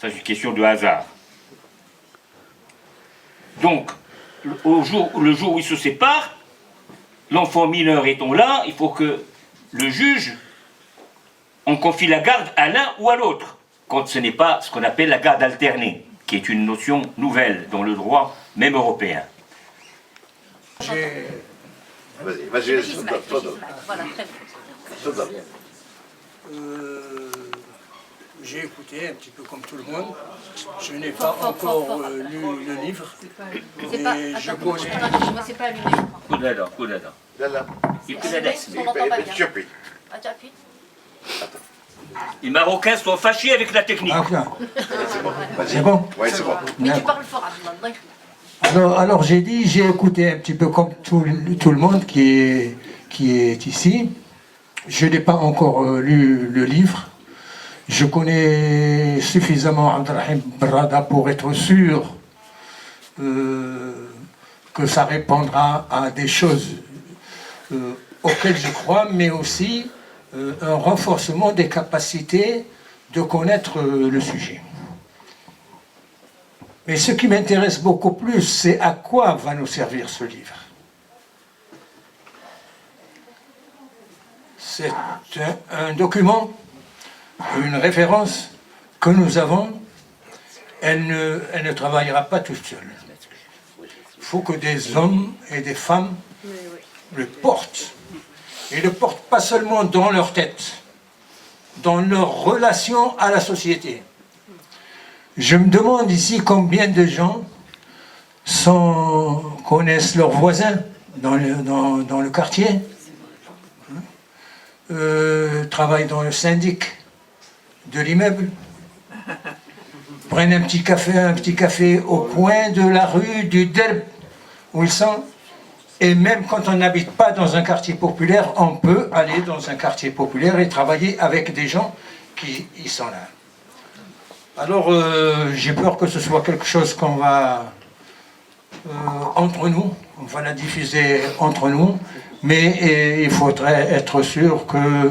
Ça, c'est une question de hasard. Donc, le jour où ils se séparent, l'enfant mineur étant là, il faut que le juge en confie la garde à l'un ou à l'autre, quand ce n'est pas ce qu'on appelle la garde alternée, qui est une notion nouvelle dans le droit, même européen. Vas-y, Voilà, très bien. J'ai écouté un petit peu comme tout le monde. Je n'ai pas encore lu le livre. C'est pas. Mais je Attends, connais. excuse-moi, c'est pas allumé. Kudada. Là, là. Il C'est allumé, on n'entend pas bien. Éthiopie. Ah, tu appuies. Les Marocains sont fâchés avec la technique. C'est bon? Oui, c'est bon. Mais tu parles fort, Abdullah. Alors j'ai dit, j'ai écouté un petit peu comme tout le monde qui est ici. Je n'ai pas encore lu le livre. Je connais suffisamment Abdelrahim Brada pour être sûr que ça répondra à des choses auxquelles je crois, mais aussi un renforcement des capacités de connaître le sujet. Mais ce qui m'intéresse beaucoup plus, c'est à quoi va nous servir ce livre. C'est un document, une référence que nous avons. Elle ne travaillera pas toute seule. Il faut que des hommes et des femmes le portent. Et le portent pas seulement dans leur tête, dans leur relation à la société. Je me demande ici combien de gens connaissent leurs voisins dans le quartier, travaillent dans le syndic de l'immeuble, prennent un petit café au coin de la rue du Derb où ils sont. Et même quand on n'habite pas dans un quartier populaire, on peut aller dans un quartier populaire et travailler avec des gens qui y sont là. Alors, j'ai peur que ce soit quelque chose qu'on va, entre nous, on va la diffuser entre nous, mais il faudrait être sûr que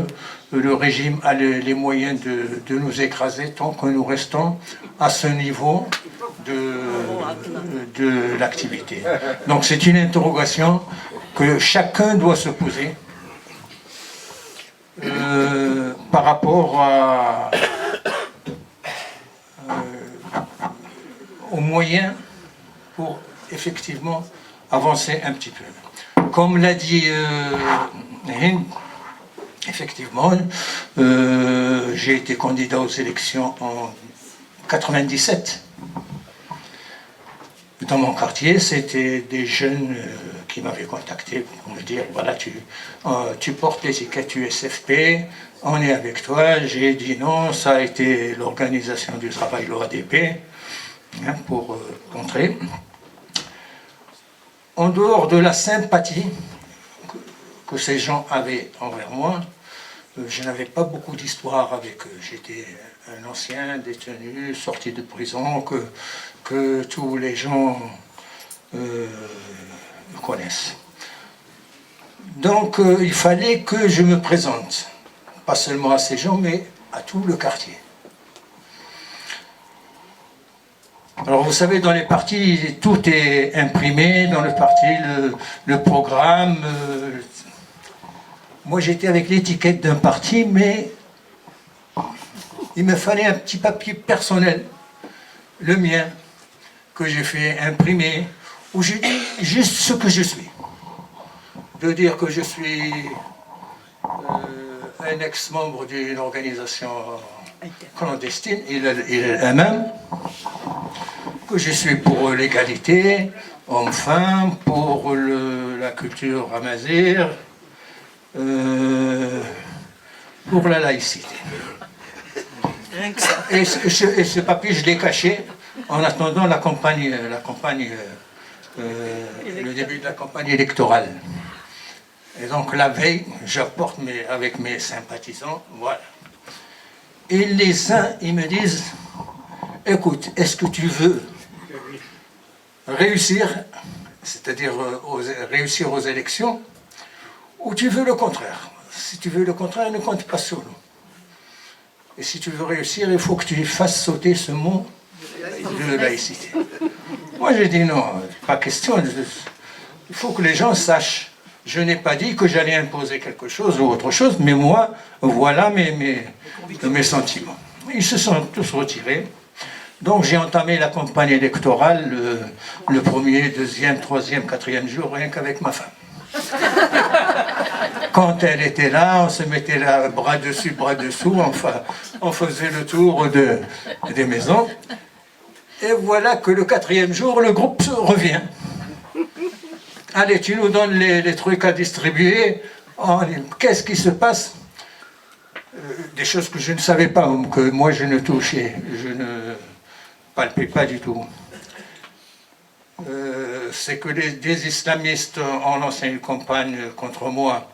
le régime a les moyens de nous écraser tant que nous restons à ce niveau de l'activité. Donc c'est une interrogation que chacun doit se poser par rapport aux moyens pour effectivement avancer un petit peu. Comme l'a dit Hind, effectivement, j'ai été candidat aux élections en 97. Dans mon quartier, c'était des jeunes qui m'avaient contacté pour me dire, voilà, tu portes l'étiquette USFP, on est avec toi. J'ai dit non, ça a été l'organisation du travail, l'OADP, pour contrer. En dehors de la sympathie que ces gens avaient envers moi, je n'avais pas beaucoup d'histoire avec eux. J'étais un ancien détenu, sorti de prison, que tous les gens connaissent. Donc il fallait que je me présente, pas seulement à ces gens, mais à tout le quartier. Alors vous savez, dans les partis, tout est imprimé, dans le parti, le programme. Moi j'étais avec l'étiquette d'un parti, mais il me fallait un petit papier personnel, le mien, que j'ai fait imprimer, où j'ai dit juste ce que je suis. De dire que je suis un ex-membre d'une organisation clandestine, il est même, que je suis pour l'égalité, homme-femme, pour la culture amazigh, pour la laïcité. Et ce papier, je l'ai caché en attendant le début de la campagne électorale. Et donc la veille, j'apporte avec mes sympathisants, voilà. Et les uns, ils me disent, écoute, est-ce que tu veux réussir, c'est-à-dire réussir aux élections, ou tu veux le contraire? Si tu veux le contraire, ne compte pas sur nous. Et si tu veux réussir, il faut que tu fasses sauter ce mot de laïcité. Moi j'ai dit non, pas question, il faut que les gens sachent. Je n'ai pas dit que j'allais imposer quelque chose ou autre chose, mais moi, voilà mes sentiments. Ils se sont tous retirés. Donc j'ai entamé la campagne électorale le premier, deuxième, troisième, quatrième jour, rien qu'avec ma femme. Quand elle était là, on se mettait là, bras dessus, bras dessous, enfin, on faisait le tour des maisons. Et voilà que le quatrième jour, le groupe revient. Allez, tu nous donnes les trucs à distribuer. Qu'est-ce qui se passe? Des choses que je ne savais pas, que moi je ne touchais, je ne palpais pas du tout. C'est que des islamistes ont lancé une campagne contre moi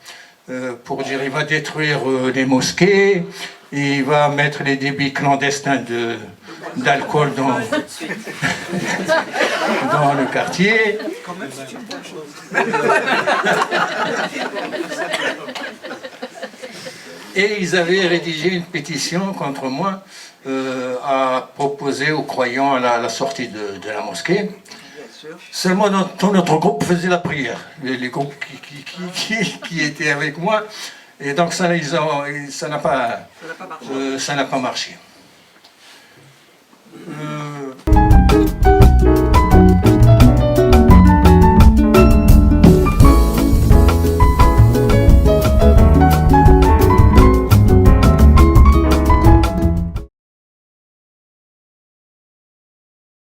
pour dire il va détruire les mosquées, il va mettre les débits clandestins d'alcool dans le quartier. Et ils avaient rédigé une pétition contre moi à proposer aux croyants à la sortie de la mosquée. Seulement tout notre groupe faisait la prière, les groupes qui étaient avec moi, et donc ça n'a pas marché.